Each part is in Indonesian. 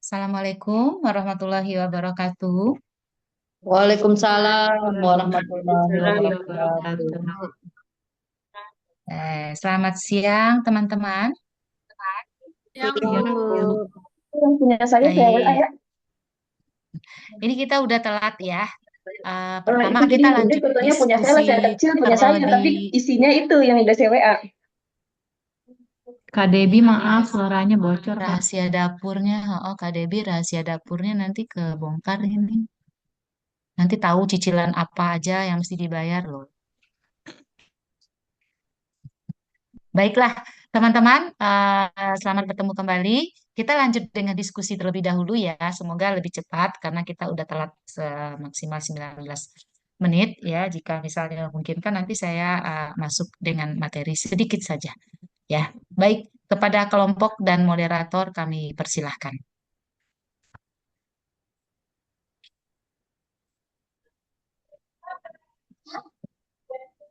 Assalamualaikum warahmatullahi wabarakatuh. Waalaikumsalam warahmatullahi Waalaikumsalam wabarakatuh. wabarakatuh. Selamat siang teman-teman. Siang, Yang Bu. yang punya saya WA Baik, ya. ini kita udah telat ya. Pertama Itu jadi kita mungkin lanjut fotonya punya saya diskusi share kecil punya saya, kronologi tapi isinya itu yang udah saya WA. Kak Debi, maaf suaranya bocor, Kak. rahasia dapurnya. Oh, Kak Debi, rahasia dapurnya nanti kebongkar ini. Nanti tahu cicilan apa aja yang mesti dibayar loh. Baiklah, teman-teman, selamat bertemu kembali. Kita lanjut dengan diskusi terlebih dahulu ya. Semoga lebih cepat karena kita udah telat semaksimal 19 menit ya. Jika misalnya memungkinkan nanti saya masuk dengan materi sedikit saja ya. Baik, kepada kelompok dan moderator kami persilahkan.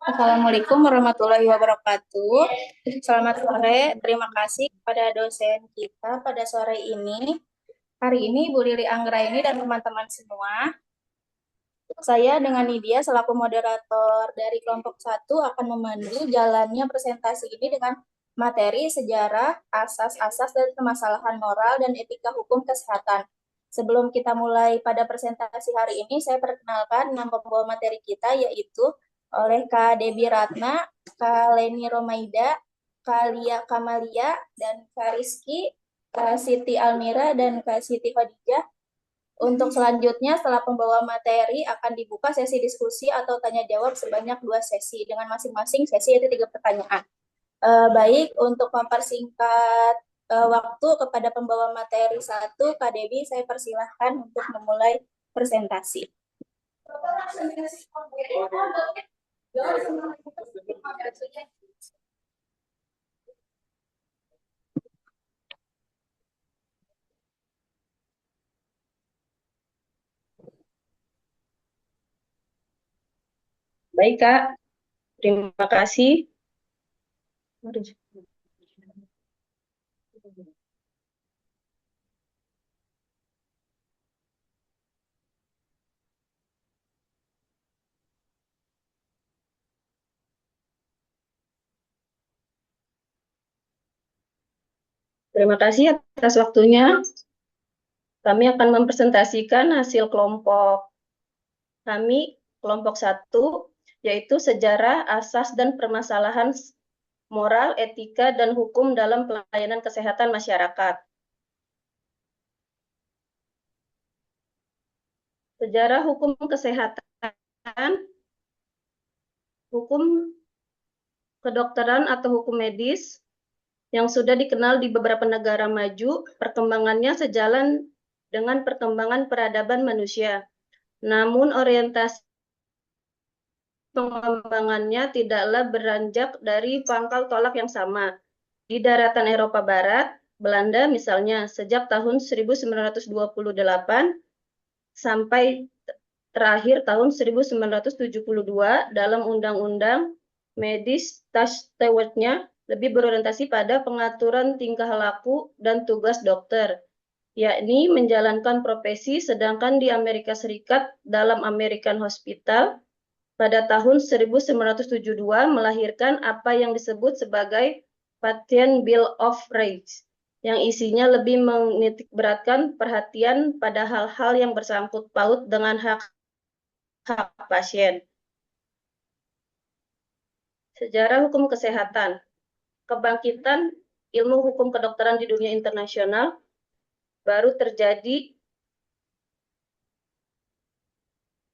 Assalamualaikum warahmatullahi wabarakatuh. Selamat sore. Terima kasih kepada dosen kita pada sore ini. Hari ini Bu Lili Anggraini dan teman-teman semua, saya dengan Nidia selaku moderator dari kelompok satu akan memandu jalannya presentasi ini dengan materi sejarah, asas-asas dan permasalahan moral dan etika hukum kesehatan. Sebelum kita mulai pada presentasi hari ini, saya perkenalkan 6 pembawa materi kita, yaitu oleh Kak Debi Ratna, Kak Leni Romaida, Kak Lia Kamalia, dan Kak Rizky, Kak Siti Almira, dan Kak Siti Khadijah. Untuk selanjutnya, setelah pembawa materi akan dibuka sesi diskusi atau tanya jawab sebanyak 2 sesi dengan masing-masing sesi yaitu 3 pertanyaan. Baik, untuk mempersingkat waktu kepada pembawa materi satu, Kak Debi, saya persilahkan untuk memulai presentasi. Baik Kak, terima kasih. Terima kasih atas waktunya. Kami akan mempresentasikan hasil kelompok kami, kelompok satu, yaitu sejarah, asas, dan permasalahan moral, etika, dan hukum dalam pelayanan kesehatan masyarakat. Sejarah hukum kesehatan, hukum kedokteran atau hukum medis yang sudah dikenal di beberapa negara maju, perkembangannya sejalan dengan perkembangan peradaban manusia. Namun orientasi pengembangannya tidaklah beranjak dari pangkal tolak yang sama. Di daratan Eropa Barat, Belanda misalnya, sejak tahun 1928 sampai terakhir tahun 1972 dalam Undang-Undang Medis Stewart-nya lebih berorientasi pada pengaturan tingkah laku dan tugas dokter, yakni menjalankan profesi, sedangkan di Amerika Serikat dalam American Hospital pada tahun 1972 melahirkan apa yang disebut sebagai Patient Bill of Rights, yang isinya lebih menitikberatkan perhatian pada hal-hal yang bersangkut paut dengan hak pasien. Sejarah hukum kesehatan. Kebangkitan ilmu hukum kedokteran di dunia internasional baru terjadi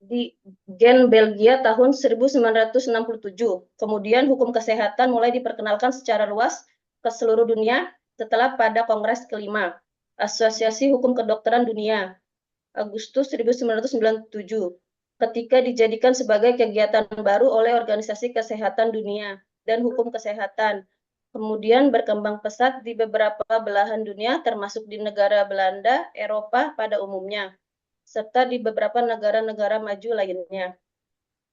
di Gen Belgia tahun 1967. Kemudian hukum kesehatan mulai diperkenalkan secara luas ke seluruh dunia setelah pada Kongres kelima Asosiasi Hukum Kedokteran Dunia Agustus 1997, ketika dijadikan sebagai kegiatan baru oleh Organisasi Kesehatan Dunia dan Hukum Kesehatan. Kemudian berkembang pesat di beberapa belahan dunia, termasuk di negara Belanda, Eropa pada umumnya, serta di beberapa negara-negara maju lainnya.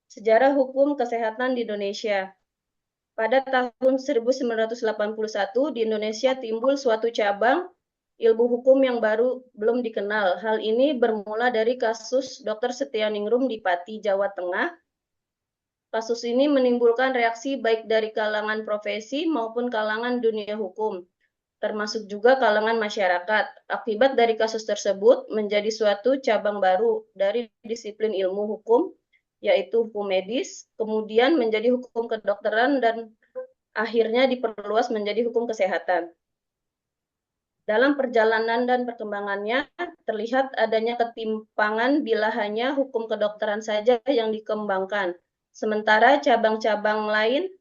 Sejarah hukum kesehatan di Indonesia. Pada tahun 1981 di Indonesia timbul suatu cabang ilmu hukum yang baru belum dikenal. Hal ini bermula dari kasus Dr. Setianingrum di Pati, Jawa Tengah. Kasus ini menimbulkan reaksi baik dari kalangan profesi maupun kalangan dunia hukum, termasuk juga kalangan masyarakat. Akibat dari kasus tersebut menjadi suatu cabang baru dari disiplin ilmu hukum, yaitu hukum medis, kemudian menjadi hukum kedokteran, dan akhirnya diperluas menjadi hukum kesehatan. Dalam perjalanan dan perkembangannya, terlihat adanya ketimpangan bila hanya hukum kedokteran saja yang dikembangkan, sementara cabang-cabang lain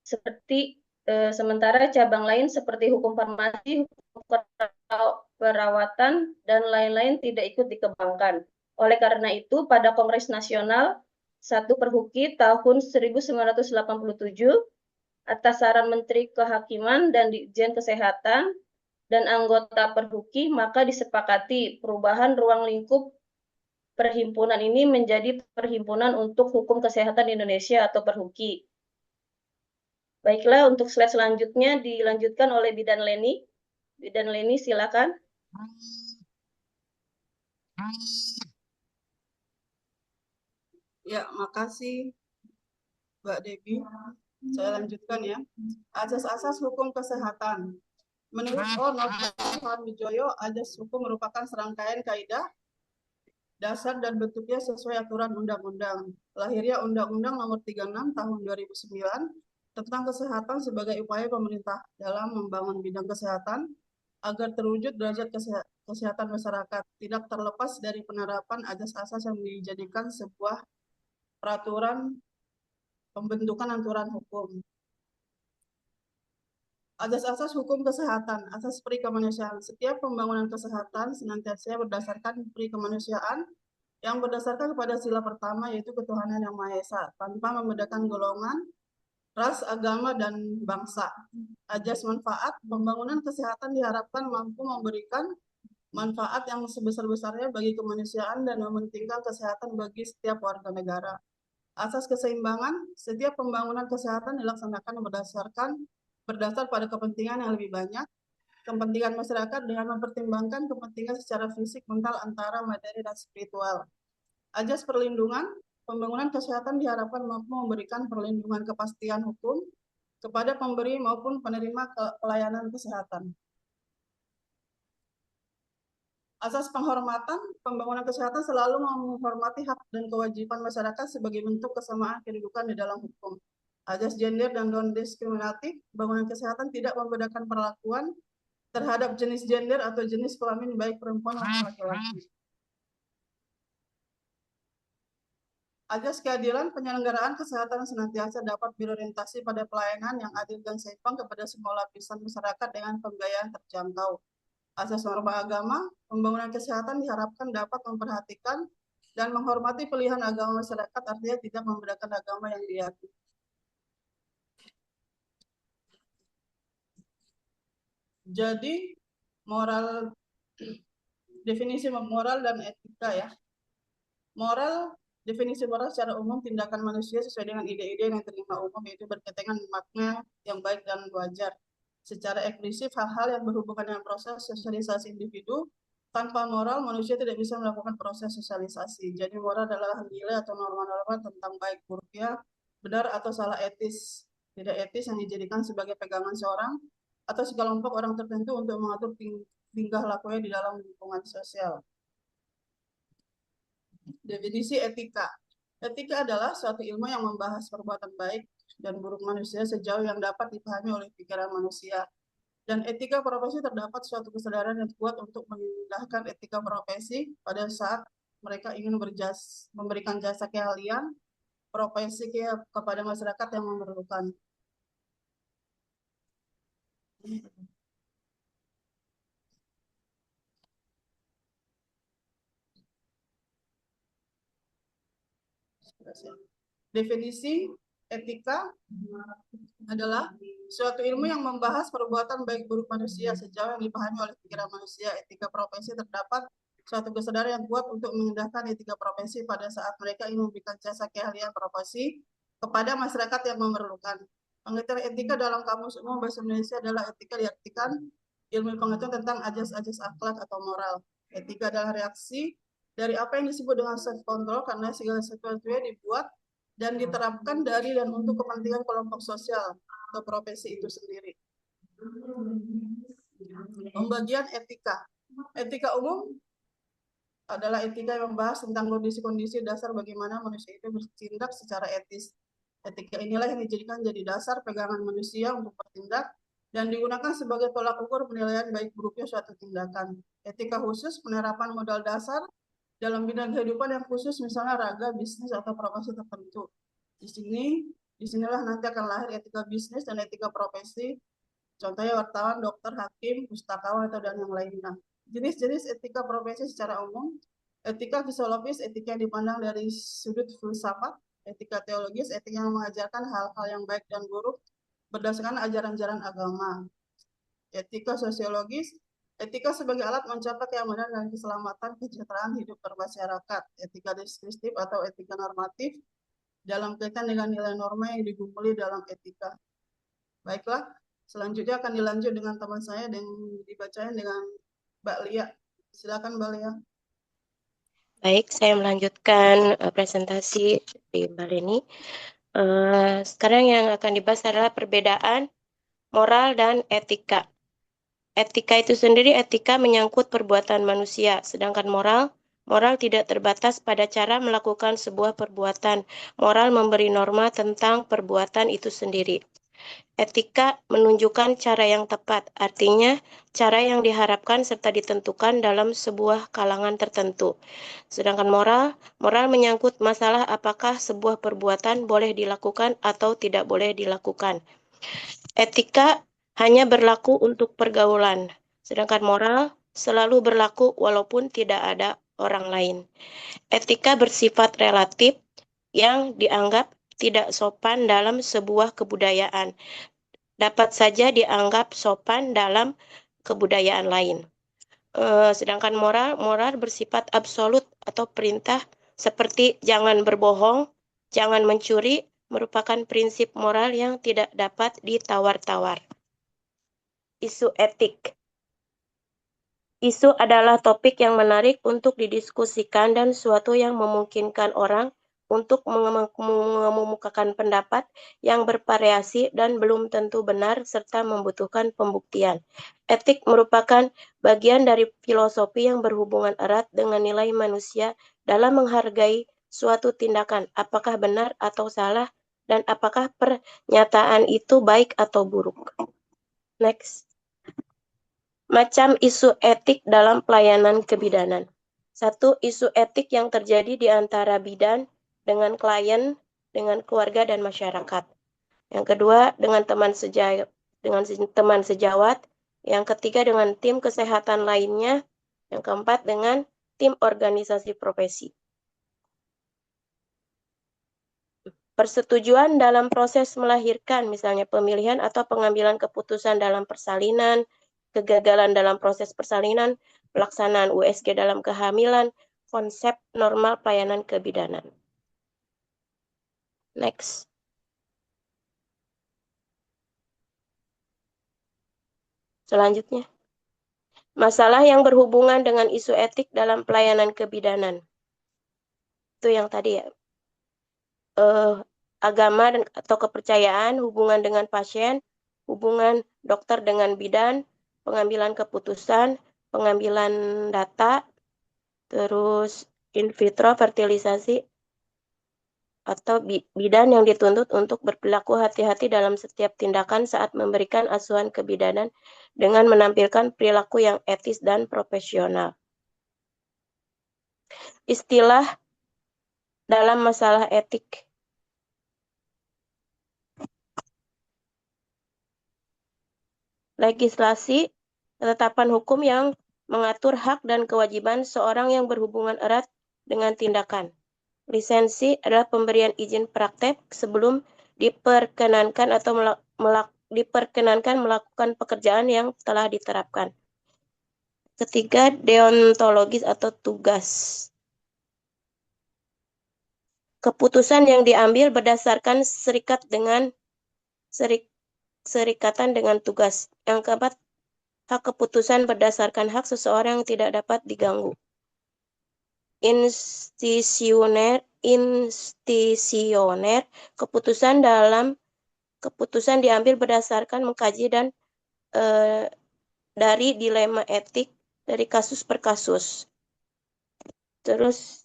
seperti hukum farmasi, hukum perawatan, dan lain-lain tidak ikut dikembangkan. Oleh karena itu, pada Kongres Nasional 1 Perhuki tahun 1987, atas saran Menteri Kehakiman dan Ditjen Kesehatan dan anggota Perhuki, maka disepakati perubahan ruang lingkup perhimpunan ini menjadi Perhimpunan untuk Hukum Kesehatan Indonesia atau Perhuki. Baiklah, untuk slide selanjutnya dilanjutkan oleh Bidan Leni. Bidan Leni, silakan. Ya, makasih Mbak Debbie. Saya lanjutkan ya. Asas-asas hukum kesehatan. Menurut Novel Wijoyo, asas hukum merupakan serangkaian kaidah dasar dan bentuknya sesuai aturan undang-undang. Lahirnya Undang-Undang Nomor 36 Tahun 2009 tentang kesehatan sebagai upaya pemerintah dalam membangun bidang kesehatan agar terwujud derajat kesehatan masyarakat, tidak terlepas dari penerapan asas-asas yang dijadikan sebuah peraturan pembentukan aturan hukum. Asas-asas hukum kesehatan, asas peri kemanusiaan. Setiap pembangunan kesehatan senantiasa berdasarkan peri kemanusiaan yang berdasarkan kepada sila pertama, yaitu ketuhanan yang Maha Esa, tanpa membedakan golongan, ras, agama, dan bangsa. Asas manfaat, pembangunan kesehatan diharapkan mampu memberikan manfaat yang sebesar-besarnya bagi kemanusiaan dan mementingkan kesehatan bagi setiap warga negara. Asas keseimbangan, setiap pembangunan kesehatan dilaksanakan berdasar pada kepentingan yang lebih banyak, kepentingan masyarakat dengan mempertimbangkan kepentingan secara fisik, mental, antara materi dan spiritual. Asas perlindungan, pembangunan kesehatan diharapkan mampu memberikan perlindungan kepastian hukum kepada pemberi maupun penerima pelayanan kesehatan. Asas penghormatan, pembangunan kesehatan selalu menghormati hak dan kewajiban masyarakat sebagai bentuk kesamaan kedudukan di dalam hukum. Asas gender dan non-diskriminatif, pembangunan kesehatan tidak membedakan perlakuan terhadap jenis gender atau jenis kelamin baik perempuan maupun laki-laki. Asas keadilan, penyelenggaraan kesehatan senantiasa dapat berorientasi pada pelayanan yang adil dan seimbang kepada semua lapisan masyarakat dengan pembiayaan terjangkau. Asas norma agama, pembangunan kesehatan diharapkan dapat memperhatikan dan menghormati pilihan agama masyarakat, artinya tidak membedakan agama yang diyakini. Jadi, definisi moral dan etika ya. Definisi moral secara umum tindakan manusia sesuai dengan ide-ide yang diterima umum, yaitu berkaitan makna yang baik dan wajar. Secara eksklusif, hal-hal yang berhubungan dengan proses sosialisasi individu. Tanpa moral, manusia tidak bisa melakukan proses sosialisasi. Jadi moral adalah nilai atau norma-norma tentang baik buruknya, benar atau salah etis, tidak etis yang dijadikan sebagai pegangan seorang atau sekelompok orang tertentu untuk mengatur tingkah lakunya di dalam lingkungan sosial. Definisi etika. Etika adalah suatu ilmu yang membahas perbuatan baik dan buruk manusia sejauh yang dapat dipahami oleh pikiran manusia. Dan etika profesi terdapat suatu kesadaran yang kuat untuk mengindahkan etika profesi pada saat mereka ingin memberikan jasa keahlian profesi kepada masyarakat yang memerlukan. Definisi etika adalah suatu ilmu yang membahas perbuatan baik buruk manusia sejauh yang dipahami oleh pikiran manusia. Etika profesi terdapat suatu kesadaran yang kuat untuk mengindahkan etika profesi pada saat mereka ingin memberikan jasa keahlian profesi kepada masyarakat yang memerlukan. Pengertian etika dalam Kamus Umum Bahasa Indonesia adalah etika diartikan ilmu pengetahuan tentang ajas-ajas akhlak atau moral. Etika adalah reaksi dari apa yang disebut dengan self control karena segala sesuatunya dibuat dan diterapkan dari dan untuk kepentingan kelompok sosial atau profesi itu sendiri. Pembagian etika. Etika umum adalah etika yang membahas tentang kondisi-kondisi dasar bagaimana manusia itu bertindak secara etis. Etika inilah yang dijadikan jadi dasar pegangan manusia untuk bertindak dan digunakan sebagai tolak ukur penilaian baik buruknya suatu tindakan. Etika khusus penerapan modal dasar dalam bidang kehidupan yang khusus, misalnya raga, bisnis, atau profesi tertentu. Disinilah nanti akan lahir etika bisnis dan etika profesi. Contohnya wartawan, dokter, hakim, pustakawan, atau dan yang lainnya. Jenis-jenis etika profesi secara umum, etika fisiologis, etika yang dipandang dari sudut filsafat, etika teologis, etika yang mengajarkan hal-hal yang baik dan buruk berdasarkan ajaran-ajaran agama. Etika sosiologis, etika sebagai alat mencapai keamanan dan keselamatan kesejahteraan hidup bermasyarakat. Etika deskriptif atau etika normatif dalam kaitan dengan nilai norma yang digumpuli dalam etika. Baiklah, selanjutnya akan dilanjut dengan teman saya dan dibacain dengan Mbak Lia. Silakan Mbak Lia. Baik, saya melanjutkan presentasi di Mbak Leni. Sekarang yang akan dibahas adalah perbedaan moral dan etika. Etika itu sendiri, etika menyangkut perbuatan manusia, sedangkan moral tidak terbatas pada cara melakukan sebuah perbuatan. Moral memberi norma tentang perbuatan itu sendiri. Etika menunjukkan cara yang tepat, artinya cara yang diharapkan serta ditentukan dalam sebuah kalangan tertentu. Sedangkan moral menyangkut masalah apakah sebuah perbuatan boleh dilakukan atau tidak boleh dilakukan. Etika hanya berlaku untuk pergaulan, sedangkan moral selalu berlaku walaupun tidak ada orang lain. Etika bersifat relatif yang dianggap tidak sopan dalam sebuah kebudayaan, dapat saja dianggap sopan dalam kebudayaan lain. Sedangkan moral bersifat absolut atau perintah seperti jangan berbohong, jangan mencuri, merupakan prinsip moral yang tidak dapat ditawar-tawar. Isu etik. Isu adalah topik yang menarik untuk didiskusikan dan suatu yang memungkinkan orang untuk mengemukakan pendapat yang bervariasi dan belum tentu benar serta membutuhkan pembuktian. Etik merupakan bagian dari filosofi yang berhubungan erat dengan nilai manusia dalam menghargai suatu tindakan, apakah benar atau salah, dan apakah pernyataan itu baik atau buruk. Next. Macam isu etik dalam pelayanan kebidanan. 1. Isu etik yang terjadi di antara bidan dengan klien, dengan keluarga dan masyarakat. Yang kedua, dengan teman sejawat. Yang ketiga, dengan tim kesehatan lainnya. Yang keempat, dengan tim organisasi profesi. Persetujuan dalam proses melahirkan, misalnya pemilihan atau pengambilan keputusan dalam persalinan, kegagalan dalam proses persalinan, pelaksanaan USG dalam kehamilan, konsep normal pelayanan kebidanan. Next. Selanjutnya. Masalah yang berhubungan dengan isu etik dalam pelayanan kebidanan. Itu yang tadi ya. Agama atau kepercayaan, hubungan dengan pasien, hubungan dokter dengan bidan, pengambilan keputusan, pengambilan data, terus in vitro fertilisasi, atau bidan yang dituntut untuk berperilaku hati-hati dalam setiap tindakan saat memberikan asuhan kebidanan dengan menampilkan perilaku yang etis dan profesional. Istilah dalam masalah etik. Legislasi, ketetapan hukum yang mengatur hak dan kewajiban seorang yang berhubungan erat dengan tindakan. Lisensi adalah pemberian izin praktek sebelum diperkenankan atau melakukan pekerjaan yang telah diterapkan. Ketiga, deontologis atau tugas. Keputusan yang diambil berdasarkan serikat dengan serikatan dengan tugas. Yang keempat, hak keputusan berdasarkan hak seseorang yang tidak dapat diganggu. Institusioner, keputusan diambil berdasarkan mengkaji dan dari dilema etik dari kasus per kasus. Terus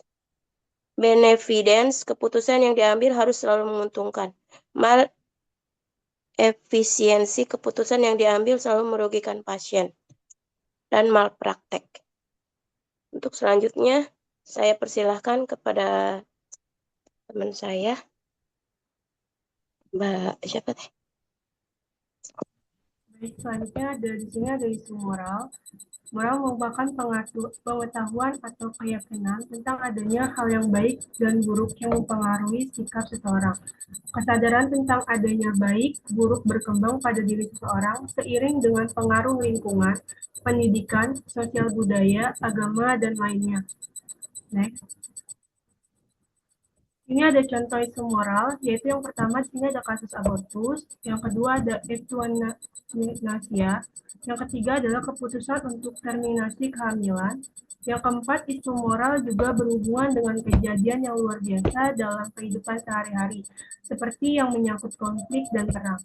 benevidence, keputusan yang diambil harus selalu menguntungkan. Efisiensi, keputusan yang diambil selalu merugikan pasien. Dan malpraktek. Untuk selanjutnya, saya persilahkan kepada teman saya, Mbak siapa teh? Baik, selanjutnya di sini ada isu moral. Moral merupakan pengetahuan atau keyakinan tentang adanya hal yang baik dan buruk yang mempengaruhi sikap seseorang. Kesadaran tentang adanya baik, buruk berkembang pada diri seseorang seiring dengan pengaruh lingkungan, pendidikan, sosial budaya, agama, dan lainnya. Next. Ini ada contoh isu moral, yaitu yang pertama di sini ada kasus abortus, yang kedua ada euthanasia, yang ketiga adalah keputusan untuk terminasi kehamilan, yang keempat isu moral juga berhubungan dengan kejadian yang luar biasa dalam kehidupan sehari-hari, seperti yang menyangkut konflik dan perang.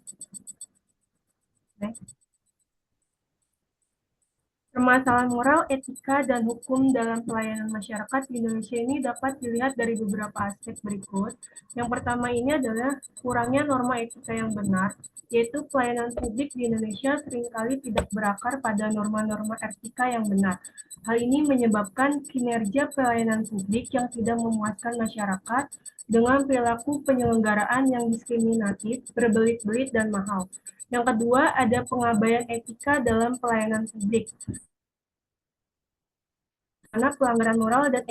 Permasalahan moral, etika, dan hukum dalam pelayanan masyarakat di Indonesia ini dapat dilihat dari beberapa aspek berikut. Yang pertama ini adalah kurangnya norma etika yang benar, yaitu pelayanan publik di Indonesia seringkali tidak berakar pada norma-norma etika yang benar. Hal ini menyebabkan kinerja pelayanan publik yang tidak memuaskan masyarakat dengan perilaku penyelenggaraan yang diskriminatif, berbelit-belit, dan mahal. Yang kedua, ada pengabaian etika dalam pelayanan publik. Karena pelanggaran moral dan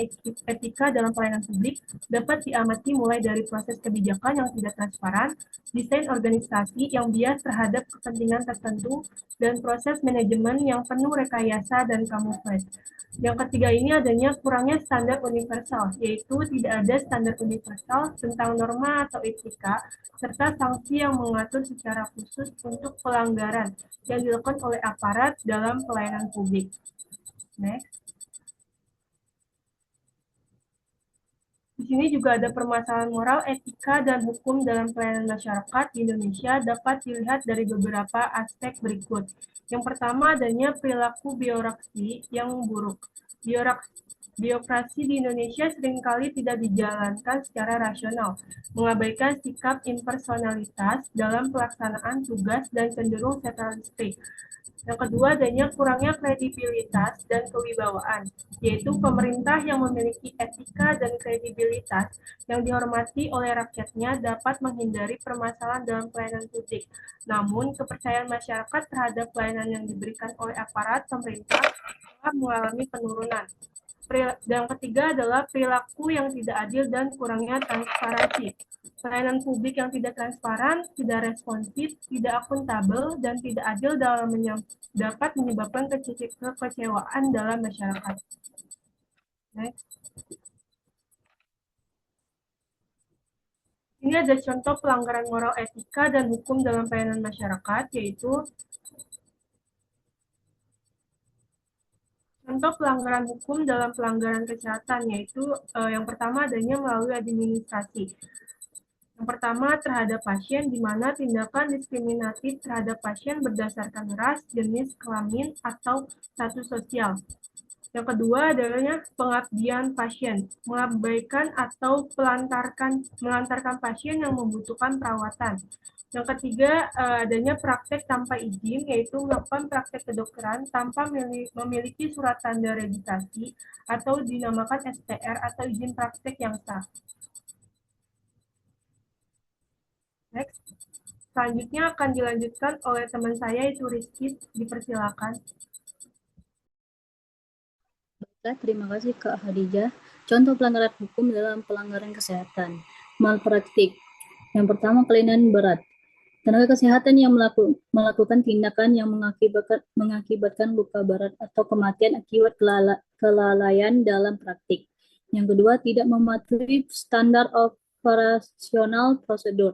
etika dalam pelayanan publik dapat diamati mulai dari proses kebijakan yang tidak transparan, desain organisasi yang bias terhadap kepentingan tertentu, dan proses manajemen yang penuh rekayasa dan kamuflase. Yang ketiga ini adanya kurangnya standar universal, yaitu tidak ada standar universal tentang norma atau etika, serta sanksi yang mengatur secara khusus untuk pelanggaran yang dilakukan oleh aparat dalam pelayanan publik. Next. Di sini juga ada permasalahan moral, etika, dan hukum dalam pelayanan masyarakat di Indonesia dapat dilihat dari beberapa aspek berikut. Yang pertama adanya perilaku birokrasi yang buruk. Birokrasi di Indonesia seringkali tidak dijalankan secara rasional, mengabaikan sikap impersonalitas dalam pelaksanaan tugas dan cenderung sentralistik. Yang kedua, adanya kurangnya kredibilitas dan kewibawaan, yaitu pemerintah yang memiliki etika dan kredibilitas yang dihormati oleh rakyatnya dapat menghindari permasalahan dalam pelayanan publik. Namun, kepercayaan masyarakat terhadap pelayanan yang diberikan oleh aparat pemerintah telah mengalami penurunan. Dan yang ketiga adalah perilaku yang tidak adil dan kurangnya transparansi. Pelayanan publik yang tidak transparan, tidak responsif, tidak akuntabel, dan tidak adil dalam dapat menyebabkan kekecewaan dalam masyarakat. Next. Ini ada contoh pelanggaran moral, etika, dan hukum dalam pelayanan masyarakat, yaitu contoh pelanggaran hukum dalam pelanggaran kesehatan, yaitu yang pertama adanya melalui administrasi. Yang pertama terhadap pasien, di mana tindakan diskriminatif terhadap pasien berdasarkan ras, jenis kelamin, atau status sosial. Yang kedua adalah pengabdian pasien, mengabaikan atau melantarkan pasien yang membutuhkan perawatan. Yang ketiga adanya praktek tanpa izin, yaitu melakukan praktek kedokteran tanpa memiliki surat tanda registrasi atau dinamakan STR atau izin praktek yang sah. Next. Selanjutnya akan dilanjutkan oleh teman saya, yaitu Rizky. Dipersilakan. Baiklah, terima kasih Kak Khadijah. Contoh pelanggaran hukum dalam pelanggaran kesehatan. Malpraktik. Yang pertama, kelainan berat. Tenaga kesehatan yang melakukan tindakan yang mengakibatkan luka berat atau kematian akibat kelalaian dalam praktik. Yang kedua, tidak mematuhi standar operasional prosedur.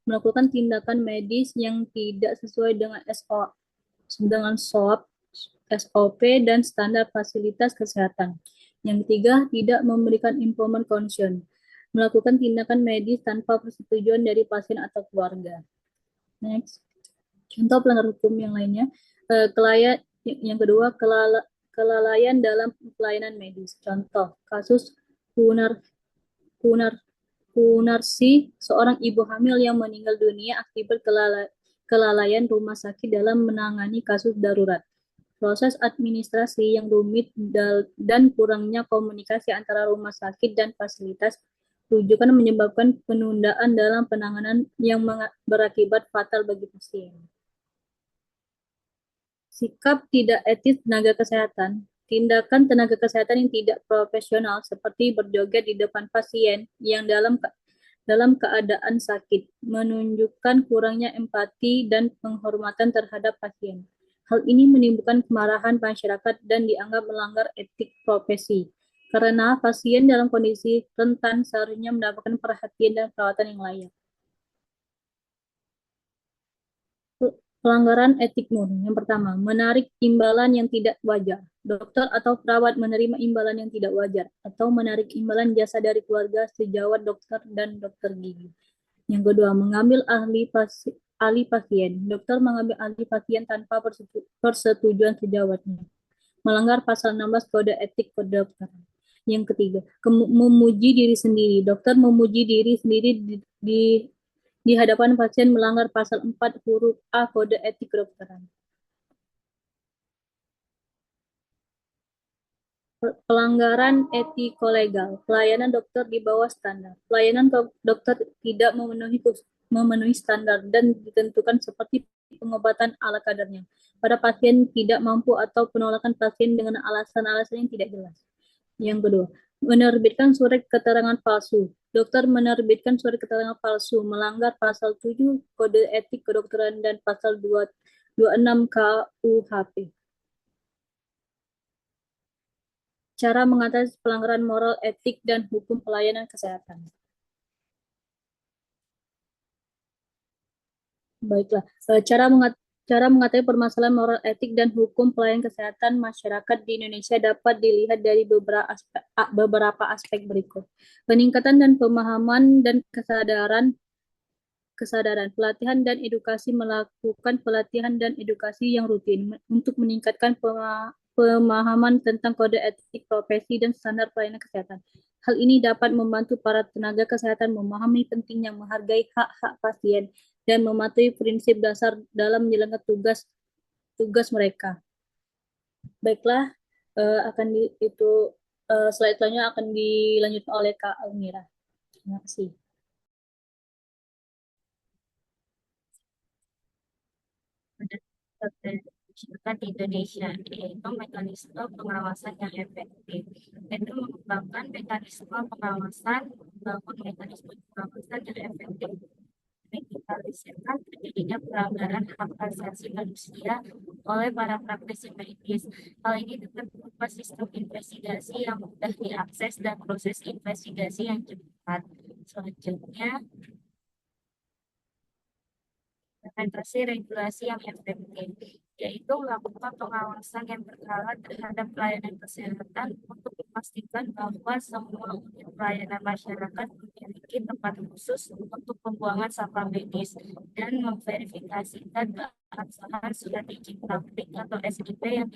melakukan tindakan medis yang tidak sesuai dengan SOP dan standar fasilitas kesehatan. Yang ketiga, tidak memberikan informed consent, melakukan tindakan medis tanpa persetujuan dari pasien atau keluarga. Next. Contoh pelanggaran hukum yang lainnya, yang kedua, kelalaian dalam pelayanan medis. Contoh, kasus Kunarsi, seorang ibu hamil yang meninggal dunia akibat kelalaian rumah sakit dalam menangani kasus darurat. Proses administrasi yang rumit dan kurangnya komunikasi antara rumah sakit dan fasilitas rujukan menyebabkan penundaan dalam penanganan yang berakibat fatal bagi pasien. Sikap tidak etis tenaga kesehatan. Tindakan tenaga kesehatan yang tidak profesional seperti berjoget di depan pasien yang dalam keadaan sakit, menunjukkan kurangnya empati dan penghormatan terhadap pasien. Hal ini menimbulkan kemarahan masyarakat dan dianggap melanggar etik profesi, karena pasien dalam kondisi rentan seharusnya mendapatkan perhatian dan perawatan yang layak. Pelanggaran etik murni. Yang pertama, menarik imbalan yang tidak wajar. Dokter atau perawat menerima imbalan yang tidak wajar atau menarik imbalan jasa dari keluarga sejawat dokter dan dokter gigi. Yang kedua, mengambil ahli pasien. Dokter mengambil ahli pasien tanpa persetujuan sejawatnya. Melanggar pasal 16 Kode Etik Kedokteran. Yang ketiga, memuji diri sendiri. Dokter memuji diri sendiri di hadapan pasien melanggar pasal 4 huruf A Kode Etik Kedokteran. Pelanggaran etiko-legal, pelayanan dokter di bawah standar. Pelayanan dokter tidak memenuhi standar dan ditentukan seperti pengobatan ala kadarnya pada pasien tidak mampu atau penolakan pasien dengan alasan-alasan yang tidak jelas. Yang kedua, menerbitkan surat keterangan palsu. Dokter menerbitkan surat keterangan palsu melanggar pasal 7 Kode Etik Kedokteran dan pasal 26 KUHP. Cara mengatasi pelanggaran moral, etik, dan hukum pelayanan kesehatan. Baiklah, cara mengatasi permasalahan moral, etik, dan hukum pelayanan kesehatan masyarakat di Indonesia dapat dilihat dari beberapa aspek berikut. Peningkatan dan pemahaman dan kesadaran, pelatihan dan edukasi, melakukan pelatihan dan edukasi yang rutin untuk meningkatkan pemahaman tentang kode etik profesi dan standar pelayanan kesehatan. Hal ini dapat membantu para tenaga kesehatan memahami pentingnya menghargai hak-hak pasien dan mematuhi prinsip dasar dalam menjalankan tugas mereka. Baiklah, slide selanjutnya akan dilanjutkan oleh Kak Almira. Terima kasih. Masyarakat di Indonesia, yaitu mekanisme pengawasan yang efektif. Itu mengembangkan mekanisme pengawasan, membangun mekanisme pengawasan yang efektif. Digitalisirkan terjadinya pelanggaran hak asasi manusia oleh para praktisi medis. Hal ini dapat berupa sistem investigasi yang mudah diakses dan proses investigasi yang cepat. Selanjutnya, implementasi regulasi yang efektif, yaitu melakukan pengawasan yang berkala terhadap pelayanan kesehatan untuk memastikan bahwa semua unit pelayanan masyarakat memiliki tempat khusus untuk pembuangan sampah medis dan memverifikasikan keabsahan surat izin praktik atau SIP yang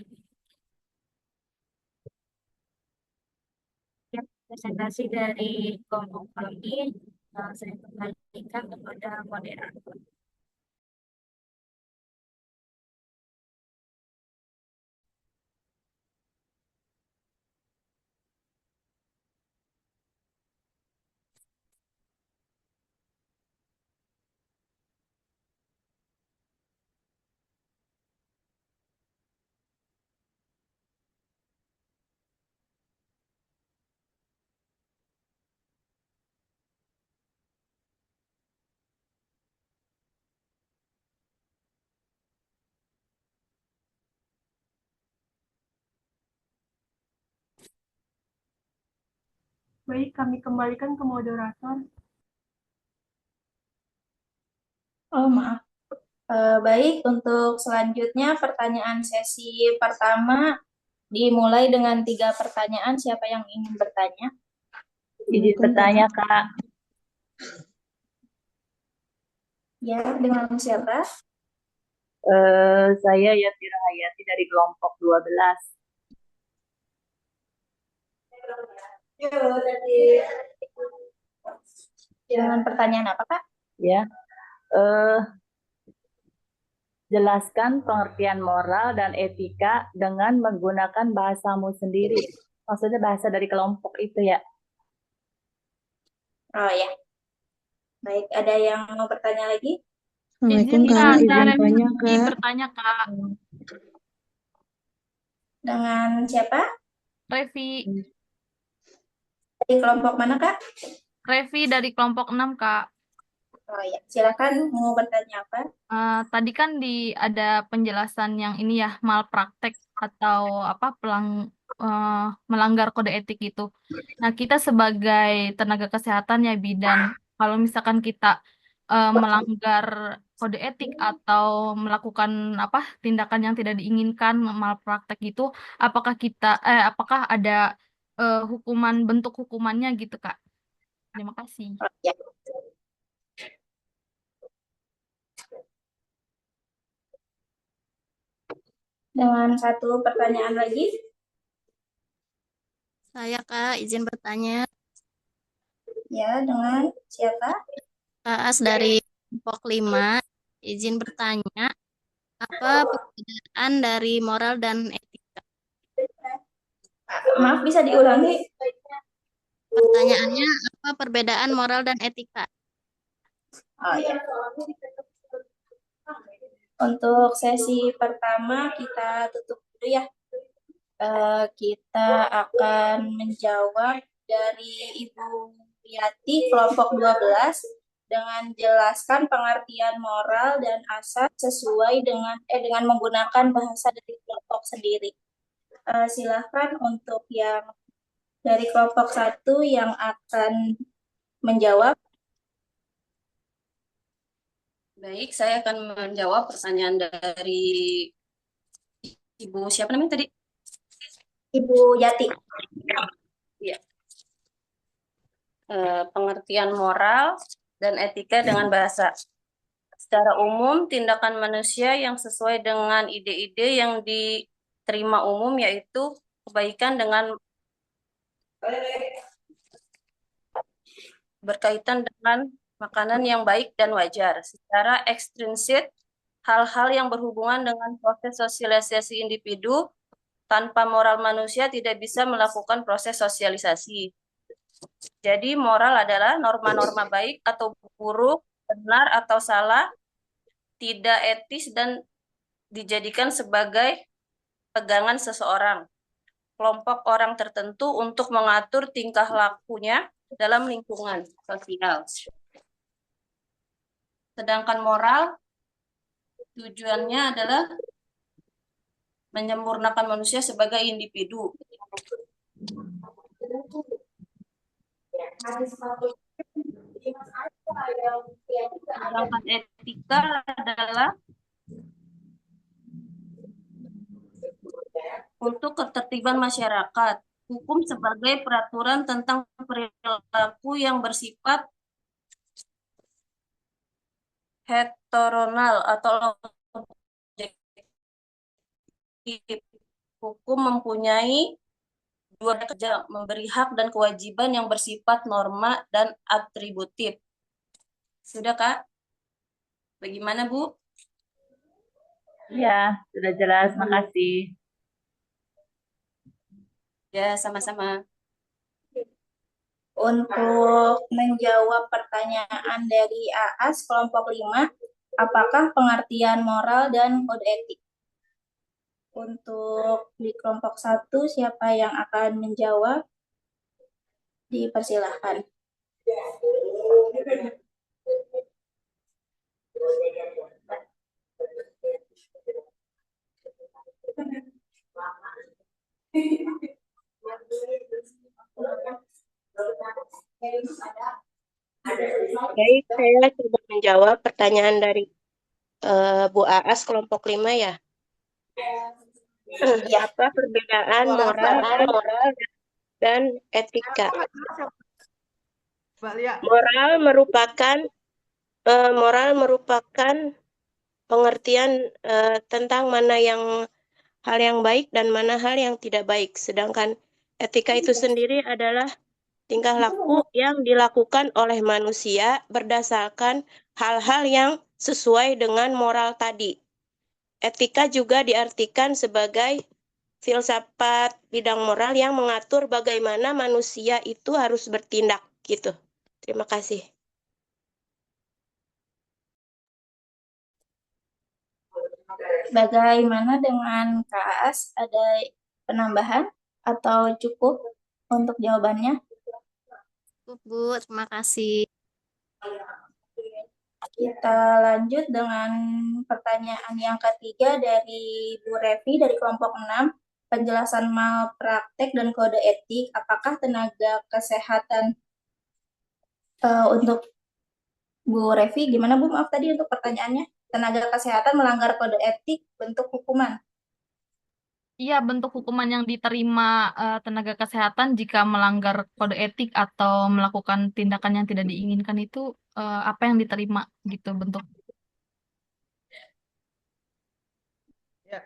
presentasi dari kelompok kami. Saya kembalikan kepada moderator. Baik, kami kembalikan ke moderator. Oh, maaf. Baik, untuk selanjutnya pertanyaan sesi pertama dimulai dengan 3 pertanyaan. Siapa yang ingin bertanya? Izin bertanya, Kak. Ya, dengan siapa? Saya Yatira Hayati dari kelompok 12. Dengan pertanyaan apa, Kak? Ya, eh, jelaskan pengertian moral dan etika dengan menggunakan bahasamu sendiri. Maksudnya bahasa dari kelompok itu ya. Oh ya, baik. Ada yang mau bertanya lagi? Assalamualaikum Kak, Kak, izin saya tanya Revi Kak. bertanya Kak. Dengan siapa? Revi, Dari kelompok mana, Kak? Revi dari kelompok 6 Kak. Oh ya, silakan mau bertanya apa? Tadi kan ada penjelasan yang ini ya, malpraktek atau apa melanggar kode etik itu. Nah, kita sebagai tenaga kesehatan ya bidan, kalau misalkan kita melanggar kode etik atau melakukan apa tindakan yang tidak diinginkan, malpraktek itu, apakah ada bentuk hukumannya gitu, Kak? Terima kasih. Oh ya. Dengan satu pertanyaan lagi. Saya Kak, izin bertanya. Ya, dengan siapa? Kak As dari kelompok 5, izin bertanya, apa perbedaan dari moral dan etika? Maaf, bisa diulangi? Pertanyaannya, apa perbedaan moral dan etika? Oh ya. Untuk sesi pertama kita tutup dulu ya. Kita akan menjawab dari Ibu Yati kelompok 12 dengan jelaskan pengertian moral dan asas sesuai dengan menggunakan bahasa dari kelompok sendiri. Silahkan untuk yang dari kelompok 1 yang akan menjawab. Baik, saya akan menjawab pertanyaan dari Ibu siapa namanya tadi? Ibu Yati. Ya. Pengertian moral dan etika dengan bahasa. Secara umum, tindakan manusia yang sesuai dengan ide-ide yang diterima umum yaitu kebaikan dengan berkaitan dengan makanan yang baik dan wajar. Secara ekstrinsik, hal-hal yang berhubungan dengan proses sosialisasi individu tanpa moral manusia tidak bisa melakukan proses sosialisasi. Jadi moral adalah norma-norma baik atau buruk, benar atau salah, tidak etis dan dijadikan sebagai pegangan seseorang, kelompok orang tertentu untuk mengatur tingkah lakunya dalam lingkungan sosial. Sedangkan moral tujuannya adalah menyempurnakan manusia sebagai individu. Sedangkan etika adalah untuk ketertiban masyarakat. Hukum sebagai peraturan tentang perilaku yang bersifat heteronal atau objektif. Hukum mempunyai dua kerja, memberi hak dan kewajiban yang bersifat norma dan atributif. Sudah, Kak? Bagaimana, Bu? Ya, sudah jelas. Makasih. Ya, sama-sama. Untuk menjawab pertanyaan dari AAS kelompok 5, apakah pengertian moral dan kode etik? Untuk di kelompok 1, siapa yang akan menjawab? Dipersilahkan. Baik, saya coba menjawab pertanyaan dari Bu Aas kelompok 5 ya. Apa perbedaan Suara moral dan etika? Mbak Lia. Moral merupakan pengertian tentang mana hal yang baik dan mana hal yang tidak baik. Sedangkan etika itu sendiri adalah tingkah laku yang dilakukan oleh manusia berdasarkan hal-hal yang sesuai dengan moral tadi. Etika juga diartikan sebagai filsafat bidang moral yang mengatur bagaimana manusia itu harus bertindak gitu. Terima kasih. Bagaimana dengan Kak Aas? Ada penambahan atau cukup untuk jawabannya? Cukup, Bu. Terima kasih. Kita lanjut dengan pertanyaan yang ketiga dari Bu Revi dari kelompok 6. Penjelasan malpraktek dan kode etik. Apakah tenaga kesehatan untuk Bu Revi, gimana Bu? Maaf tadi untuk pertanyaannya. Tenaga kesehatan melanggar kode etik, bentuk hukuman. Iya, bentuk hukuman yang diterima tenaga kesehatan jika melanggar kode etik atau melakukan tindakan yang tidak diinginkan itu apa yang diterima gitu bentuk. Ya.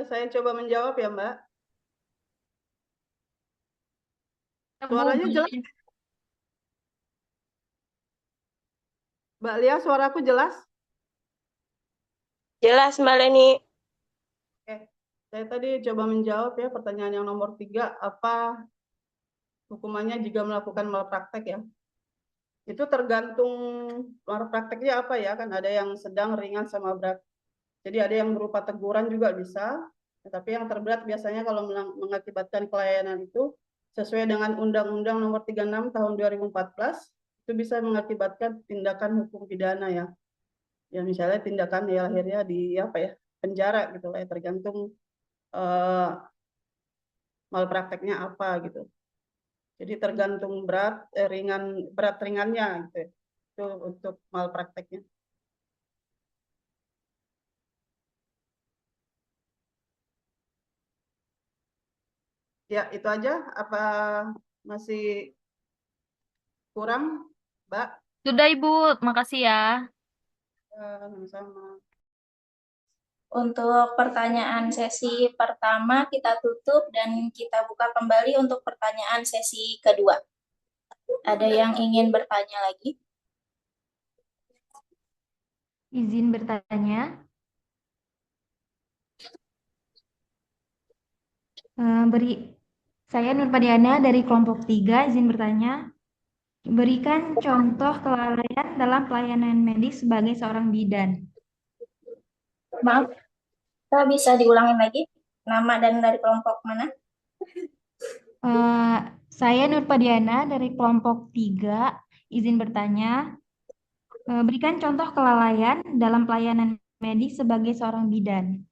Saya coba menjawab ya, Mbak. Suaranya jelas. Mbak Lia, suaraku jelas? Jelas, Mbak Leni. Oke. Saya tadi coba menjawab ya pertanyaan yang nomor 3, apa hukumannya jika melakukan malpraktek ya. Itu tergantung malprakteknya apa ya, kan ada yang sedang, ringan, sama berat. Jadi ada yang berupa teguran juga bisa, tapi yang terberat biasanya kalau mengakibatkan pelayanan itu sesuai dengan Undang-Undang Nomor 36 Tahun 2014 itu bisa mengakibatkan tindakan hukum pidana ya. Ya misalnya tindakan ya akhirnya di apa ya, penjara gitu lah ya, tergantung malprakteknya apa gitu. Jadi tergantung berat ringannya gitu. Itu untuk malprakteknya. Ya, itu aja. Apa masih kurang, Mbak? Sudah, Ibu. Makasih ya. Sama-sama. Untuk pertanyaan sesi pertama kita tutup dan kita buka kembali untuk pertanyaan sesi kedua. Ada yang ingin bertanya lagi? Izin bertanya. Saya Nurpadiana dari kelompok 3, izin bertanya. Berikan contoh kelalaian dalam pelayanan medis sebagai seorang bidan. Maaf, kita bisa diulangin lagi? Nama dan dari kelompok mana? Saya Nurpadiana dari kelompok 3, izin bertanya. Berikan contoh kelalaian dalam pelayanan medis sebagai seorang bidan.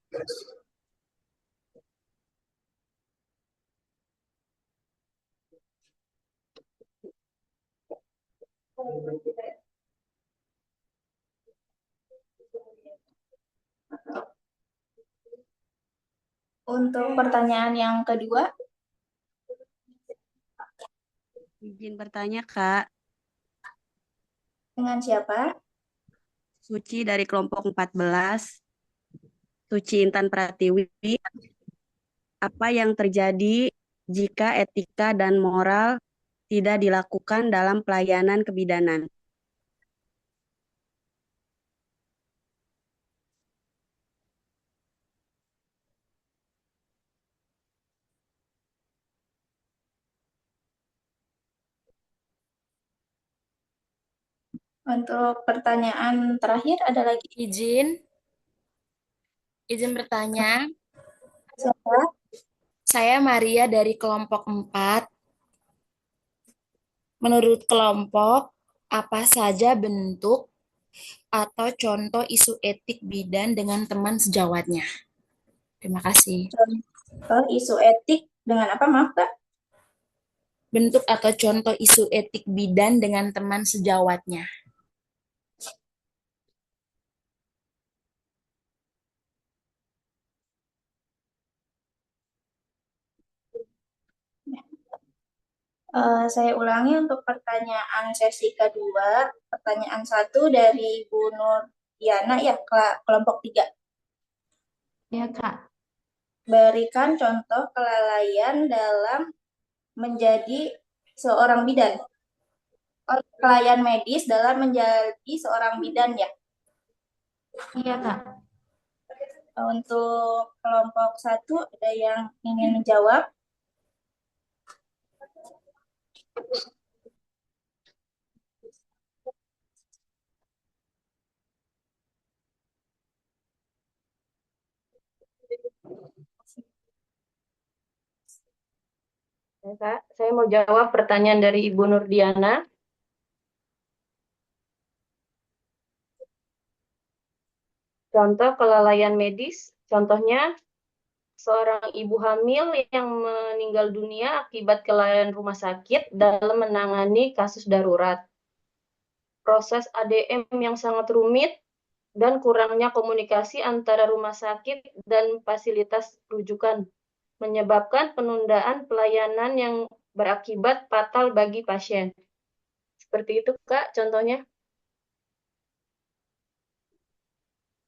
Untuk pertanyaan yang kedua. Izin bertanya, Kak. Dengan siapa? Suci dari kelompok 14. Suci Intan Pratiwi. Apa yang terjadi jika etika dan moral tidak dilakukan dalam pelayanan kebidanan? Untuk pertanyaan terakhir ada lagi? Izin bertanya. Siapa? Saya Maria dari kelompok 4. Menurut kelompok, apa saja bentuk atau contoh isu etik bidan dengan teman sejawatnya? Terima kasih. Contoh isu etik dengan apa, maaf, Kak? bentuk atau contoh isu etik bidan dengan teman sejawatnya. Saya ulangi untuk pertanyaan sesi kedua. Pertanyaan 1 dari Bu Nur Diana, ya, kelompok 3. Ya, Kak. Berikan contoh kelalaian dalam menjadi seorang bidan. Kelalaian medis dalam menjadi seorang bidan, ya. Iya, Kak. Untuk kelompok 1, ada yang ingin menjawab? Ya, Kak, saya mau jawab pertanyaan dari Ibu Nurdiana. Contoh kelalaian medis, contohnya seorang ibu hamil yang meninggal dunia akibat kelalaian rumah sakit dalam menangani kasus darurat. Proses ADM yang sangat rumit dan kurangnya komunikasi antara rumah sakit dan fasilitas rujukan menyebabkan penundaan pelayanan yang berakibat fatal bagi pasien. Seperti itu, Kak, contohnya.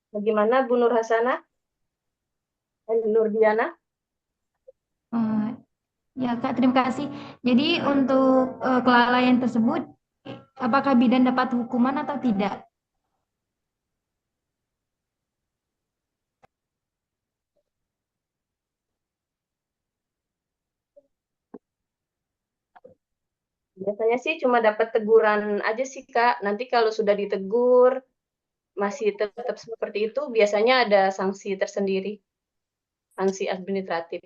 Bagaimana, Bu Nur Hasanah? Nur Diana? Ya, Kak, terima kasih. Jadi untuk kelalaian tersebut, apakah bidan dapat hukuman atau tidak? Biasanya sih cuma dapat teguran aja sih, Kak. Nanti kalau sudah ditegur, masih tetap seperti itu, biasanya ada sanksi tersendiri, sanksi administratif.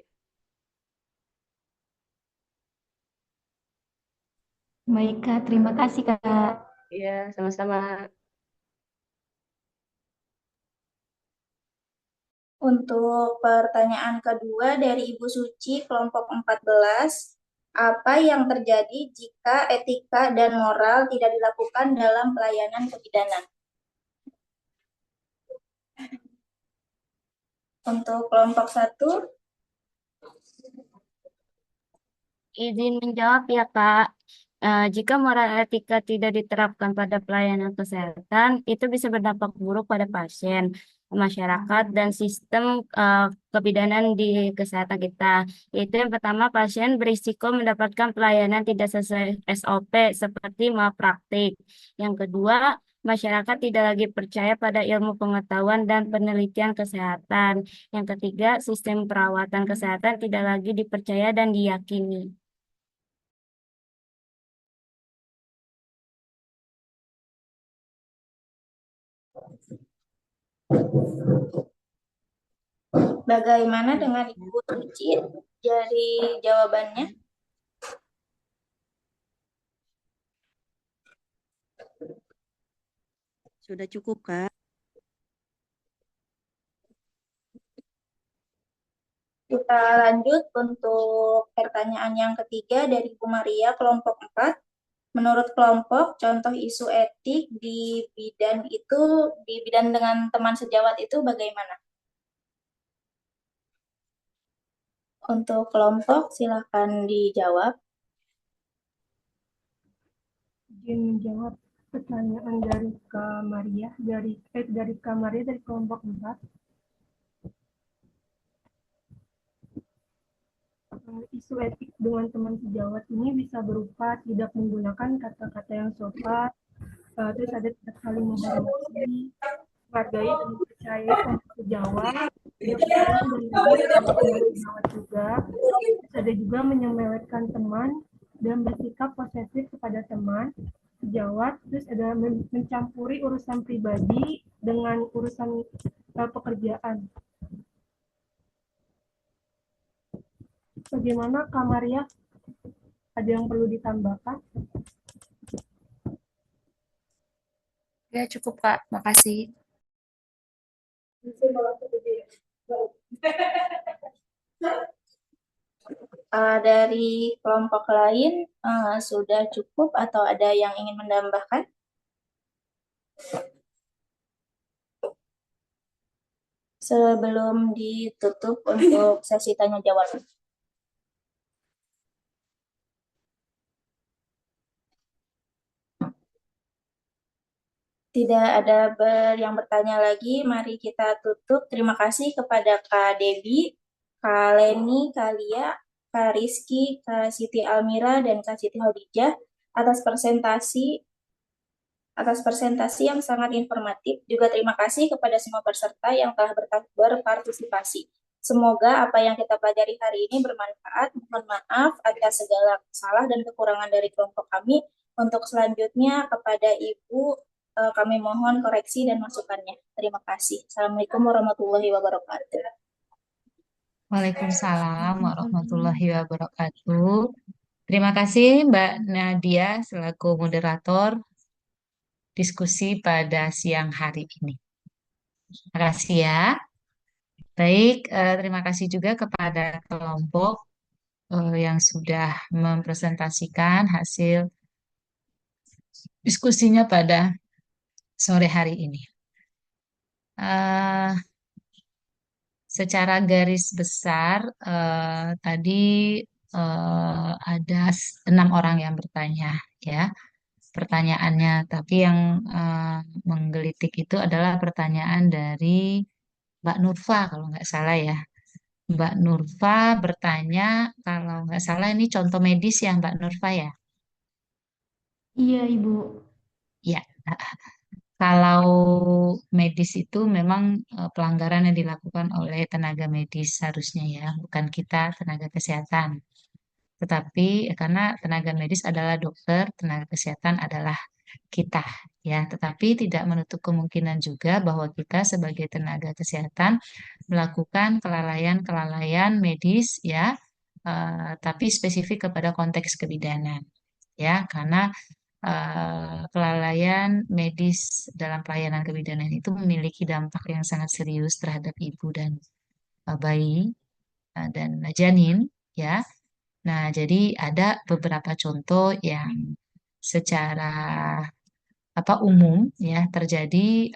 Baik, Kak. Terima kasih, Kak. Iya, sama-sama. Untuk pertanyaan kedua dari Ibu Suci, kelompok 14, apa yang terjadi jika etika dan moral tidak dilakukan dalam pelayanan kebidanan? Untuk kelompok 1, Izin menjawab ya, Kak. Jika moral etika tidak diterapkan pada pelayanan kesehatan, itu bisa berdampak buruk pada pasien, masyarakat, dan sistem kebidanan di kesehatan kita. Yaitu yang pertama, pasien berisiko mendapatkan pelayanan tidak sesuai SOP seperti malpraktik. Yang kedua, masyarakat tidak lagi percaya pada ilmu pengetahuan dan penelitian kesehatan. Yang ketiga, sistem perawatan kesehatan tidak lagi dipercaya dan diyakini. bagaimana dengan Ibu Suci dari jawabannya? Sudah cukup, Kak. Kita lanjut untuk pertanyaan yang ketiga dari Bu Maria, kelompok 4. Menurut kelompok, contoh isu etik di bidan dengan teman sejawat itu bagaimana? Untuk kelompok, silakan dijawab. Izin menjawab pertanyaan dari Kak Maria, dari Kak Maria dari kelompok 4. Isu etik dengan teman sejawat ini bisa berupa tidak menggunakan kata-kata yang sopan, terus ada tidak saling menghormati, menghargai dan mempercayai kelompok sejawat, tidak saling dan teman sejawat juga. Terus ada juga menyemelekan teman dan bersikap posesif kepada teman sejawat. Terus ada mencampuri urusan pribadi dengan urusan pekerjaan. Bagaimana Kak Maria? Ada yang perlu ditambahkan? Ya, cukup, Kak. Makasih. Dari kelompok lain sudah cukup atau ada yang ingin menambahkan? Sebelum ditutup untuk sesi tanya jawab. Tidak ada yang bertanya lagi, mari kita tutup. Terima kasih kepada Kak Debi, Kak Leni, Kak Lia, Kak Rizky, Kak Siti Almira, dan Kak Siti Hadijah atas presentasi yang sangat informatif. Juga terima kasih kepada semua peserta yang telah berpartisipasi. Semoga apa yang kita pelajari hari ini bermanfaat. Mohon maaf atas segala salah dan kekurangan dari kelompok kami. Untuk selanjutnya kepada Ibu kami mohon koreksi dan masukannya. Terima kasih. Assalamualaikum warahmatullahi wabarakatuh. Waalaikumsalam warahmatullahi wabarakatuh. Terima kasih Mbak Nadia selaku moderator diskusi pada siang hari ini. Terima kasih ya. Baik, terima kasih juga kepada kelompok yang sudah mempresentasikan hasil diskusinya pada sore hari ini. Eh, Secara garis besar, tadi ada 6 orang yang bertanya, ya pertanyaannya. Tapi yang menggelitik itu adalah pertanyaan dari Mbak Nurfa, kalau nggak salah ya. Mbak Nurfa bertanya, kalau nggak salah ini contoh medis ya Mbak Nurfa ya? Iya, Ibu. Ya, kalau medis itu memang pelanggaran yang dilakukan oleh tenaga medis harusnya ya, bukan kita tenaga kesehatan. Tetapi karena tenaga medis adalah dokter, tenaga kesehatan adalah kita ya. Tetapi tidak menutup kemungkinan juga bahwa kita sebagai tenaga kesehatan melakukan kelalaian-kelalaian medis ya, tapi spesifik kepada konteks kebidanan ya, karena kelalaian medis dalam pelayanan kebidanan itu memiliki dampak yang sangat serius terhadap ibu dan bayi dan janin ya. Nah, jadi ada beberapa contoh yang secara umum ya terjadi,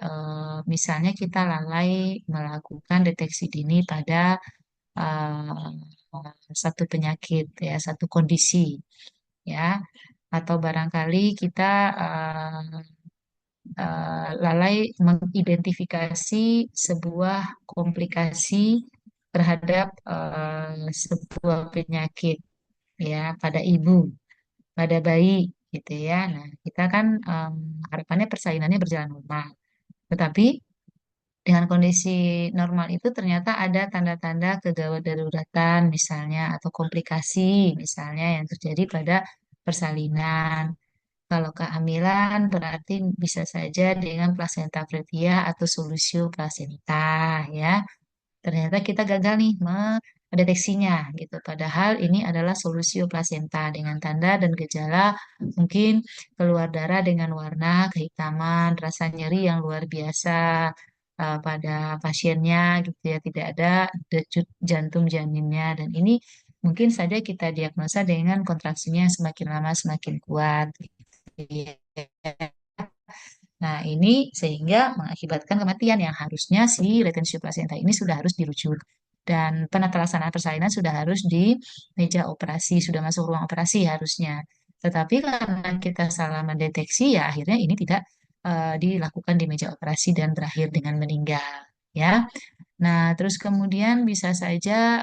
misalnya kita lalai melakukan deteksi dini pada satu penyakit ya, satu kondisi ya, atau barangkali kita lalai mengidentifikasi sebuah komplikasi terhadap sebuah penyakit ya pada ibu, pada bayi gitu ya. Nah, kita kan harapannya persalinannya berjalan normal. Tetapi dengan kondisi normal itu ternyata ada tanda-tanda kegawat daruratan misalnya atau komplikasi misalnya yang terjadi pada persalinan. Kalau kehamilan berarti bisa saja dengan plasenta previa atau solusio plasenta ya. Ternyata kita gagal nih mendeteksinya gitu. Padahal ini adalah solusio plasenta dengan tanda dan gejala mungkin keluar darah dengan warna kehitaman, rasa nyeri yang luar biasa pada pasiennya gitu ya, tidak ada denyut jantung janinnya dan ini mungkin saja kita diagnosa dengan kontraksinya yang semakin lama semakin kuat gitu ya. Nah, ini sehingga mengakibatkan kematian yang harusnya si retensio placenta ini sudah harus dirujuk. Dan penata laksanaan persalinan sudah harus di meja operasi, sudah masuk ruang operasi harusnya. Tetapi karena kita salah mendeteksi, ya akhirnya ini tidak dilakukan di meja operasi dan berakhir dengan meninggal. Ya, nah terus kemudian bisa saja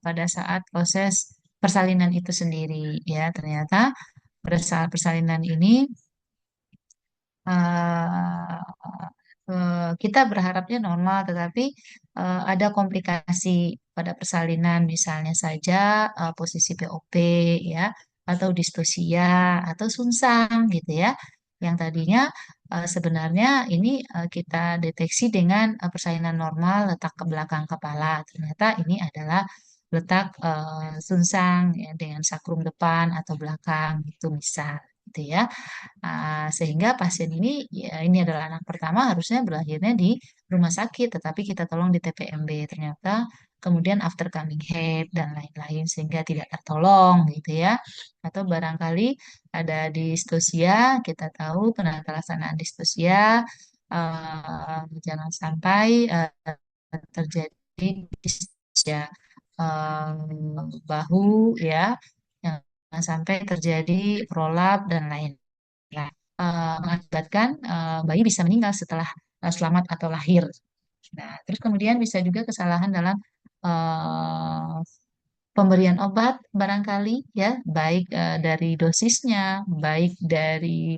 pada saat proses persalinan itu sendiri, ya ternyata pada saat persalinan ini eh, kita berharapnya normal, tetapi ada komplikasi pada persalinan, misalnya saja posisi POP ya, atau distosia, atau sungsang gitu ya, yang tadinya sebenarnya ini kita deteksi dengan persalinan normal letak ke belakang kepala, ternyata ini adalah letak sungsang ya, dengan sakrum depan atau belakang itu misal gitu ya. Sehingga pasien ini ya ini adalah anak pertama harusnya berakhirnya di rumah sakit, tetapi kita tolong di TPMB. Ternyata kemudian after coming head dan lain-lain sehingga tidak tertolong gitu ya. Atau barangkali ada distosia, kita tahu penata laksanaan distosia jangan sampai terjadi distosia bahu ya, jangan sampai terjadi prolap dan lain. Nah, mengakibatkan bayi bisa meninggal setelah selamat atau lahir. Nah, terus kemudian bisa juga kesalahan dalam eh, pemberian obat barangkali ya, baik dari dosisnya, baik dari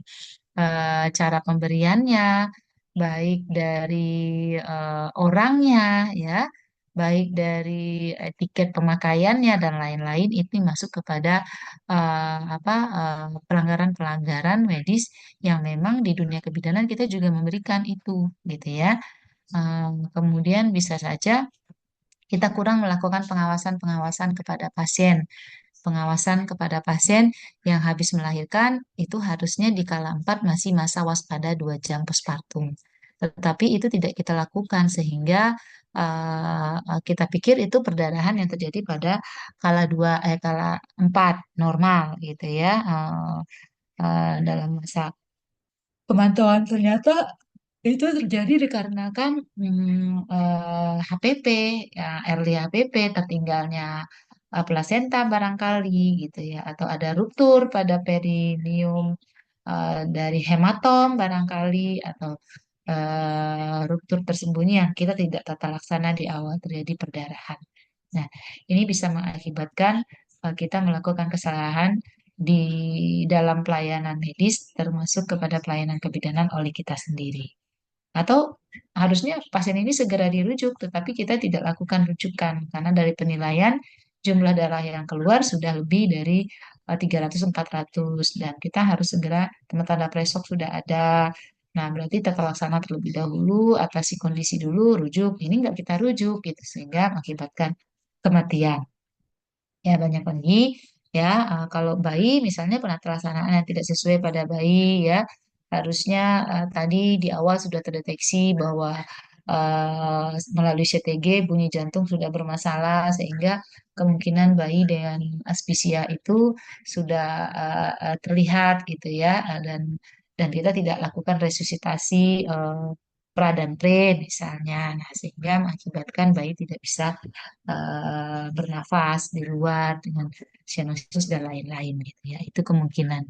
cara pemberiannya, baik dari orangnya ya, baik dari etiket pemakaiannya dan lain-lain itu masuk kepada pelanggaran-pelanggaran medis yang memang di dunia kebidanan kita juga memberikan itu gitu ya. Kemudian bisa saja kita kurang melakukan pengawasan-pengawasan kepada pasien. Pengawasan kepada pasien yang habis melahirkan itu harusnya di kala 4 masih masa waspada 2 jam postpartum. Tetapi itu tidak kita lakukan sehingga kita pikir itu perdarahan yang terjadi pada kala 4 normal gitu ya. Dalam masa pemantauan ternyata itu terjadi dikarenakan HPP, ya, early HPP, tertinggalnya plasenta barangkali gitu ya, atau ada ruptur pada perineum dari hematom barangkali, atau ruptur tersembunyi yang kita tidak tata laksana di awal terjadi perdarahan. Nah, ini bisa mengakibatkan kita melakukan kesalahan di dalam pelayanan medis, termasuk kepada pelayanan kebidanan oleh kita sendiri. Atau harusnya pasien ini segera dirujuk, tetapi kita tidak lakukan rujukan karena dari penilaian jumlah darah yang keluar sudah lebih dari 300-400 dan kita harus segera tanda presok sudah ada. Nah, berarti tata laksana terlebih dahulu, atasi kondisi dulu, rujuk. Ini nggak kita rujuk gitu sehingga mengakibatkan kematian. Ya, banyak lagi ya. Kalau bayi misalnya penata laksanaan yang tidak sesuai pada bayi ya, harusnya tadi di awal sudah terdeteksi bahwa melalui CTG bunyi jantung sudah bermasalah sehingga kemungkinan bayi dengan aspisia itu sudah terlihat gitu ya, dan kita tidak lakukan resusitasi pra dan pre misalnya, nah sehingga mengakibatkan bayi tidak bisa bernafas di luar dengan cyanosis dan lain-lain gitu ya. Itu kemungkinan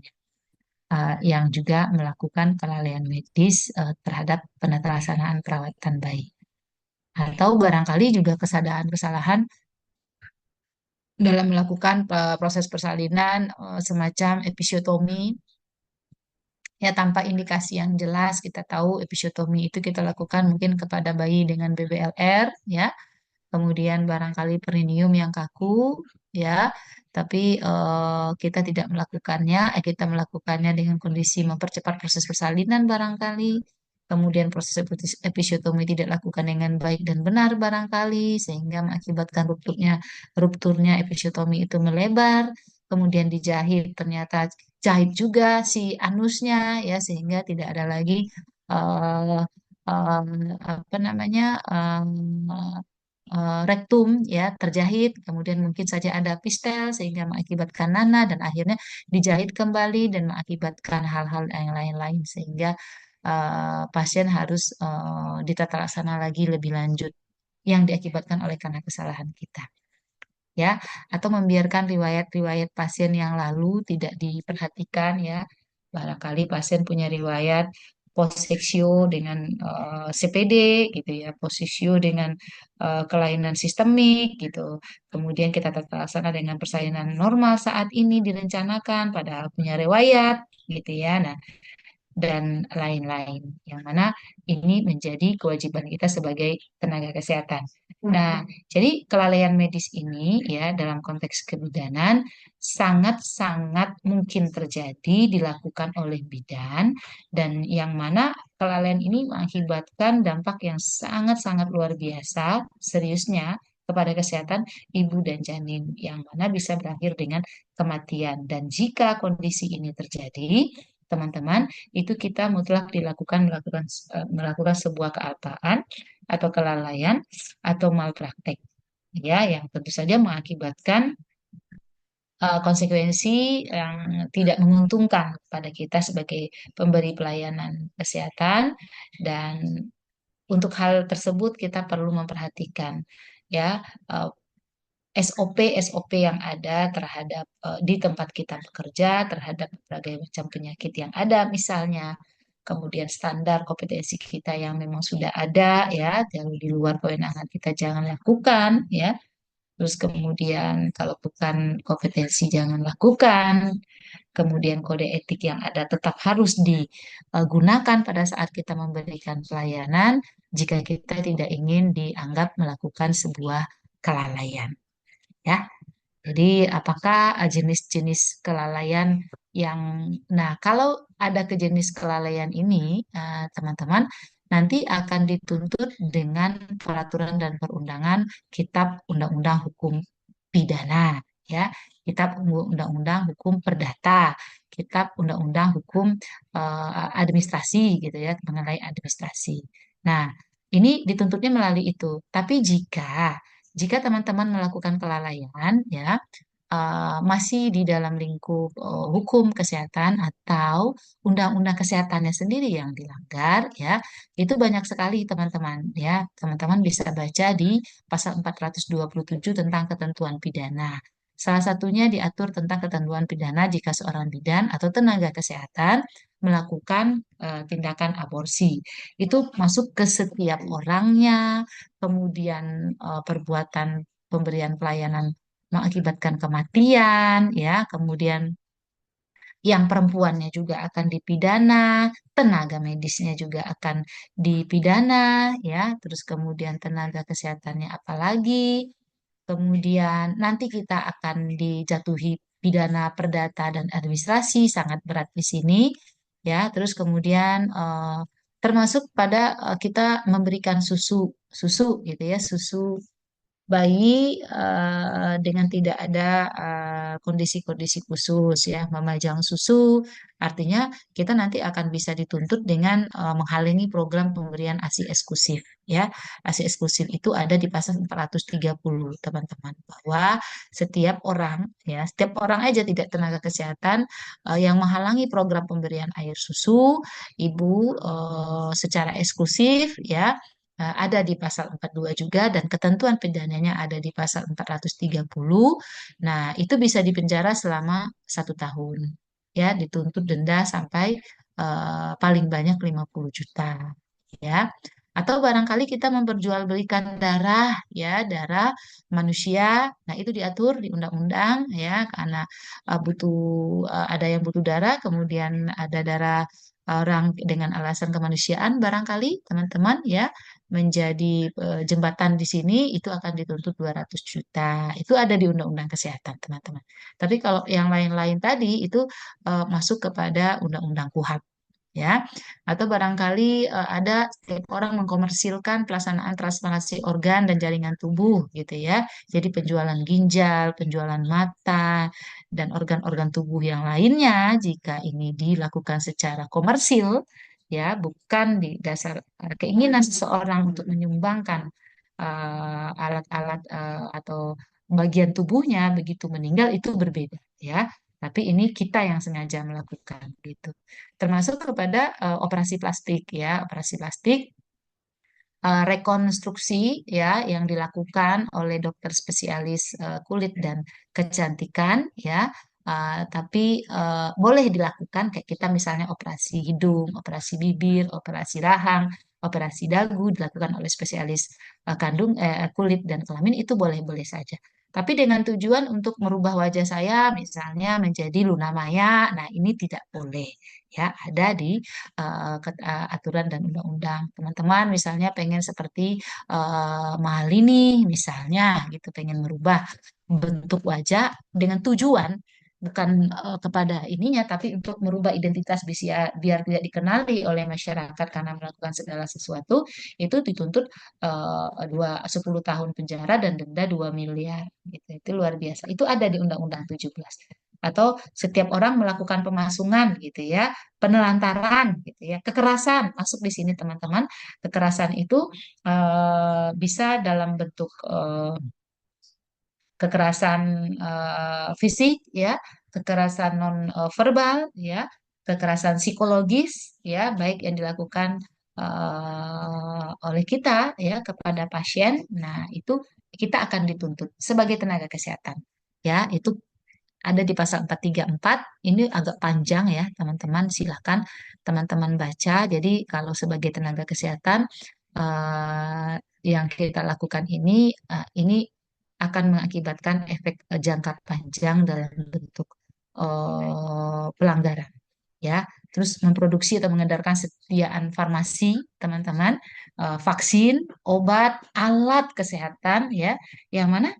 yang juga melakukan kelalaian medis terhadap penata laksanaan perawatan bayi. Atau barangkali juga kesalahan-kesalahan dalam melakukan proses persalinan semacam episiotomi ya tanpa indikasi yang jelas. Kita tahu episiotomi itu kita lakukan mungkin kepada bayi dengan BBLR ya, kemudian barangkali perineum yang kaku ya, tapi kita tidak melakukannya, kita melakukannya dengan kondisi mempercepat proses persalinan barangkali, kemudian proses episiotomi tidak lakukan dengan baik dan benar barangkali, sehingga mengakibatkan rupturnya episiotomi itu melebar, kemudian dijahit ternyata jahit juga si anusnya ya, sehingga tidak ada lagi eh, apa namanya rektum ya terjahit, kemudian mungkin saja ada pistel sehingga mengakibatkan nanah dan akhirnya dijahit kembali dan mengakibatkan hal-hal yang lain-lain sehingga pasien harus ditata laksana lagi lebih lanjut yang diakibatkan oleh karena kesalahan kita ya, atau membiarkan riwayat-riwayat pasien yang lalu tidak diperhatikan ya. Barangkali pasien punya riwayat poseksio dengan CPD gitu ya, posisio dengan kelainan sistemik gitu. Kemudian kita tata laksana dengan persalinan normal saat ini direncanakan padahal punya riwayat gitu ya. Nah, dan lain-lain. Yang mana ini menjadi kewajiban kita sebagai tenaga kesehatan. Nah, jadi kelalaian medis ini ya dalam konteks kebidanan sangat-sangat mungkin terjadi dilakukan oleh bidan dan yang mana kelalaian ini mengakibatkan dampak yang sangat-sangat luar biasa seriusnya kepada kesehatan ibu dan janin yang mana bisa berakhir dengan kematian. Dan jika kondisi ini terjadi, teman-teman, itu kita mutlak melakukan sebuah kealpaan atau kelalaian atau malpraktek. ya, yang tentu saja mengakibatkan konsekuensi yang tidak menguntungkan pada kita sebagai pemberi pelayanan kesehatan. Dan untuk hal tersebut kita perlu memperhatikan ya, eh, SOP-SOP yang ada terhadap di tempat kita bekerja terhadap berbagai macam penyakit yang ada misalnya, kemudian standar kompetensi kita yang memang sudah ada ya, yang di luar kewenangan kita jangan lakukan ya. Terus kemudian kalau bukan kompetensi jangan lakukan. Kemudian kode etik yang ada tetap harus digunakan pada saat kita memberikan pelayanan jika kita tidak ingin dianggap melakukan sebuah kelalaian. Ya, jadi apakah jenis-jenis kelalaian yang, nah kalau ada ke jenis kelalaian ini, teman-teman, nanti akan dituntut dengan peraturan dan perundangan Kitab Undang-Undang Hukum Pidana, ya, Kitab Undang-Undang Hukum Perdata, Kitab Undang-Undang Hukum Administrasi, gitu ya, mengenai administrasi. Nah, ini dituntutnya melalui itu. Tapi jika teman-teman melakukan kelalaian, ya, masih di dalam lingkup hukum kesehatan atau undang-undang kesehatannya sendiri yang dilanggar, ya, itu banyak sekali teman-teman, ya. Teman-teman bisa baca di pasal 427 tentang ketentuan pidana. Salah satunya diatur tentang ketentuan pidana jika seorang bidan atau tenaga kesehatan melakukan tindakan aborsi. Itu masuk ke setiap orangnya, kemudian perbuatan pemberian pelayanan mengakibatkan kematian, ya, kemudian yang perempuannya juga akan dipidana, tenaga medisnya juga akan dipidana, ya, terus kemudian tenaga kesehatannya apalagi, kemudian nanti kita akan dijatuhi pidana perdata dan administrasi, sangat berat di sini, ya, terus kemudian termasuk pada kita memberikan susu, susu gitu ya, susu bayi dengan tidak ada kondisi-kondisi khusus ya, memajang susu, artinya kita nanti akan bisa dituntut dengan menghalangi program pemberian ASI eksklusif ya. ASI eksklusif itu ada di pasal 430 teman-teman, bahwa setiap orang aja tidak tenaga kesehatan yang menghalangi program pemberian air susu ibu secara eksklusif ya, ada di pasal 42 juga, dan ketentuan pidananya ada di pasal 430. Nah, itu bisa dipenjara selama 1 tahun. Ya, dituntut denda sampai paling banyak 50 juta. Ya. Atau barangkali kita memperjualbelikan darah, ya, darah manusia. Nah, itu diatur di undang-undang, ya, karena ada yang butuh darah, kemudian ada darah orang dengan alasan kemanusiaan, barangkali teman-teman ya menjadi jembatan di sini, itu akan dituntut 200 juta. Itu ada di Undang-Undang Kesehatan, teman-teman. Tapi kalau yang lain-lain tadi itu masuk kepada Undang-Undang KUHP, ya. Atau barangkali ada setiap orang mengkomersilkan pelaksanaan transplantasi organ dan jaringan tubuh gitu ya. Jadi penjualan ginjal, penjualan mata, dan organ-organ tubuh yang lainnya jika ini dilakukan secara komersil ya, bukan di dasar keinginan seseorang untuk menyumbangkan alat-alat atau bagian tubuhnya begitu meninggal, itu berbeda ya. Tapi ini kita yang sengaja melakukan gitu. Termasuk kepada operasi plastik ya, operasi plastik rekonstruksi ya yang dilakukan oleh dokter spesialis kulit dan kecantikan ya. Tapi boleh dilakukan kayak kita misalnya operasi hidung, operasi bibir, operasi rahang, operasi dagu dilakukan oleh spesialis kulit dan kelamin, itu boleh-boleh saja. Tapi dengan tujuan untuk merubah wajah saya misalnya menjadi Luna Maya, nah ini tidak boleh ya, ada di aturan dan undang-undang. Teman-teman misalnya pengen seperti Malini misalnya gitu, pengen merubah bentuk wajah dengan tujuan bukan kepada ininya, tapi untuk merubah identitas biar tidak dikenali oleh masyarakat karena melakukan segala sesuatu, itu dituntut 10 tahun penjara dan denda 2 miliar gitu. Itu luar biasa. Itu ada di Undang-Undang 17. Atau setiap orang melakukan pemasungan gitu ya, penelantaran gitu ya, kekerasan masuk di sini teman-teman. Kekerasan itu bisa dalam bentuk kekerasan fisik, ya, kekerasan non verbal, ya, kekerasan psikologis, ya, baik yang dilakukan oleh kita ya kepada pasien. Nah, itu kita akan dituntut sebagai tenaga kesehatan. Ya, itu ada di pasal 434. Ini agak panjang ya, teman-teman. Silahkan teman-teman baca. Jadi, kalau sebagai tenaga kesehatan eh, yang kita lakukan ini akan mengakibatkan efek jangka panjang dalam bentuk pelanggaran. Ya, terus memproduksi atau mengedarkan sediaan farmasi, teman-teman, vaksin, obat, alat kesehatan, ya, yang mana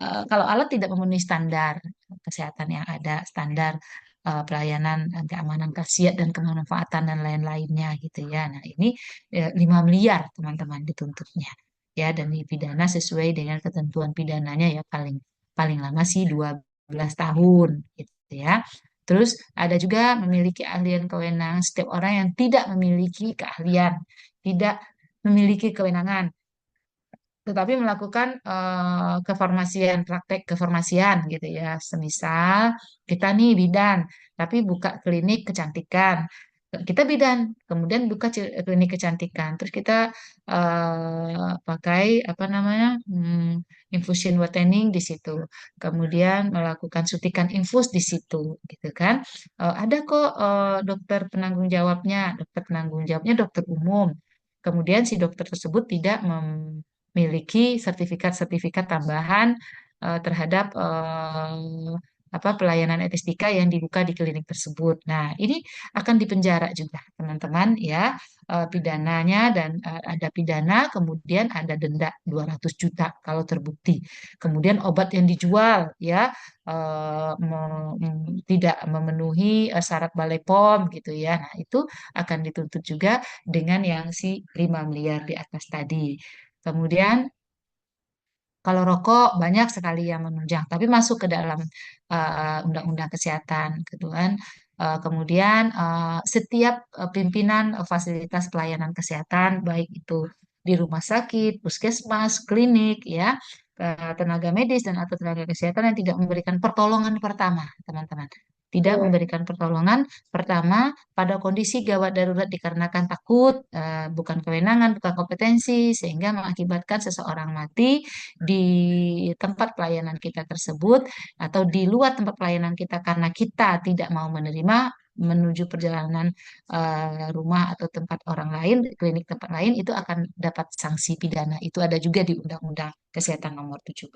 kalau alat tidak memenuhi standar kesehatan yang ada, standar pelayanan keamanan khasiat dan kemanfaatan dan lain-lainnya gitu ya. Nah, ini 5 miliar teman-teman dituntutnya. Ya, dan dipidana sesuai dengan ketentuan pidananya ya, paling paling lama sih 12 tahun gitu ya. Terus ada juga memiliki ahlian kewenangan. Setiap orang yang tidak memiliki keahlian, tidak memiliki kewenangan tetapi melakukan kefarmasian, praktek kefarmasian gitu ya. Semisal kita nih bidan, tapi buka klinik kecantikan. Kita bidan, kemudian buka klinik kecantikan. Terus kita pakai apa namanya infusion whitening di situ. Kemudian melakukan suntikan infus di situ, gitu kan? Ada kok dokter penanggung jawabnya. Dokter penanggung jawabnya dokter umum. Kemudian si dokter tersebut tidak memiliki sertifikat-sertifikat tambahan terhadap apa pelayanan estetika yang dibuka di klinik tersebut. Nah, ini akan dipenjara juga, teman-teman ya. Pidananya dan ada pidana, kemudian ada denda 200 juta kalau terbukti. Kemudian obat yang dijual ya tidak memenuhi syarat Balai POM gitu ya. Nah, itu akan dituntut juga dengan yang si 5 miliar di atas tadi. Kemudian kalau rokok banyak sekali yang menunjang, tapi masuk ke dalam undang-undang kesehatan. Kemudian setiap pimpinan fasilitas pelayanan kesehatan, baik itu di rumah sakit, puskesmas, klinik, ya, tenaga medis dan atau tenaga kesehatan yang tidak memberikan pertolongan pertama, teman-teman. Tidak memberikan pertolongan pertama pada kondisi gawat darurat dikarenakan takut, bukan kewenangan, bukan kompetensi, sehingga mengakibatkan seseorang mati di tempat pelayanan kita tersebut atau di luar tempat pelayanan kita karena kita tidak mau menerima menuju perjalanan rumah atau tempat orang lain, klinik tempat lain, itu akan dapat sanksi pidana. Itu ada juga di Undang-Undang Kesehatan Nomor 17.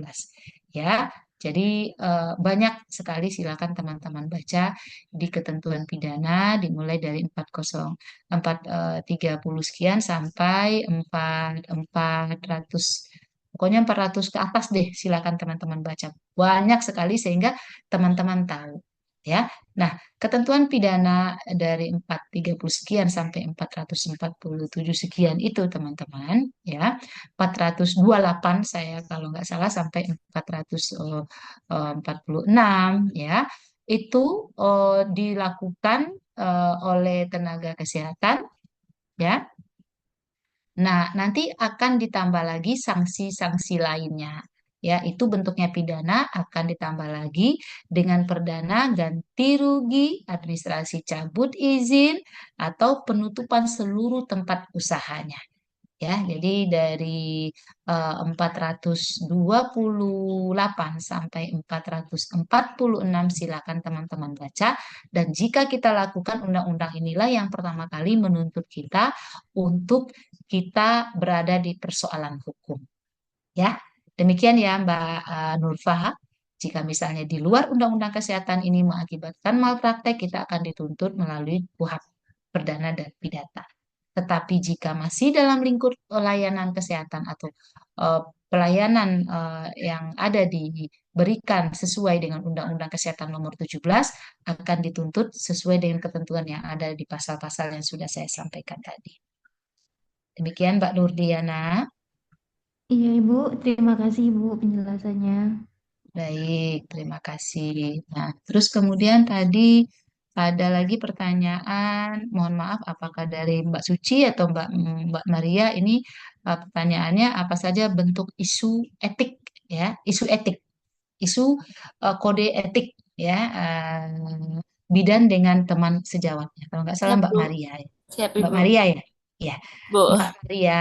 Ya, jadi banyak sekali, silakan teman-teman baca di ketentuan pidana dimulai dari 30 sekian sampai 400, pokoknya 400 ke atas deh, silakan teman-teman baca. Banyak sekali sehingga teman-teman tahu. Ya, nah ketentuan pidana dari 430 sekian sampai 447 sekian itu teman-teman, ya 428 saya kalau nggak salah sampai 446 ya, itu dilakukan oleh tenaga kesehatan, ya. Nah, nanti akan ditambah lagi sanksi-sanksi lainnya. Ya, itu bentuknya pidana akan ditambah lagi dengan perdana ganti rugi, administrasi cabut izin, atau penutupan seluruh tempat usahanya. Ya, jadi dari 428 sampai 446 silakan teman-teman baca. Dan jika kita lakukan undang-undang inilah yang pertama kali menuntut kita untuk kita berada di persoalan hukum. Ya, demikian ya Mbak Nurfa. Jika misalnya di luar undang-undang kesehatan ini mengakibatkan malpraktek, kita akan dituntut melalui KUHP perdana dan pidana. Tetapi jika masih dalam lingkup layanan kesehatan atau pelayanan yang ada diberikan sesuai dengan Undang-Undang Kesehatan Nomor 17 akan dituntut sesuai dengan ketentuan yang ada di pasal-pasal yang sudah saya sampaikan tadi. Demikian Mbak Nurdiana. Iya Ibu, terima kasih Ibu penjelasannya. Baik, terima kasih. Nah, terus kemudian tadi ada lagi pertanyaan, mohon maaf apakah dari Mbak Suci atau Mbak Maria ini pertanyaannya apa saja bentuk isu etik ya, isu etik. isu kode etik ya, bidan dengan teman sejawatnya. Kalau nggak salah Siap, Mbak Bu. Maria ya. Siap, Mbak Ibu. Maria ya. Ya, Bu. Mbak Maria,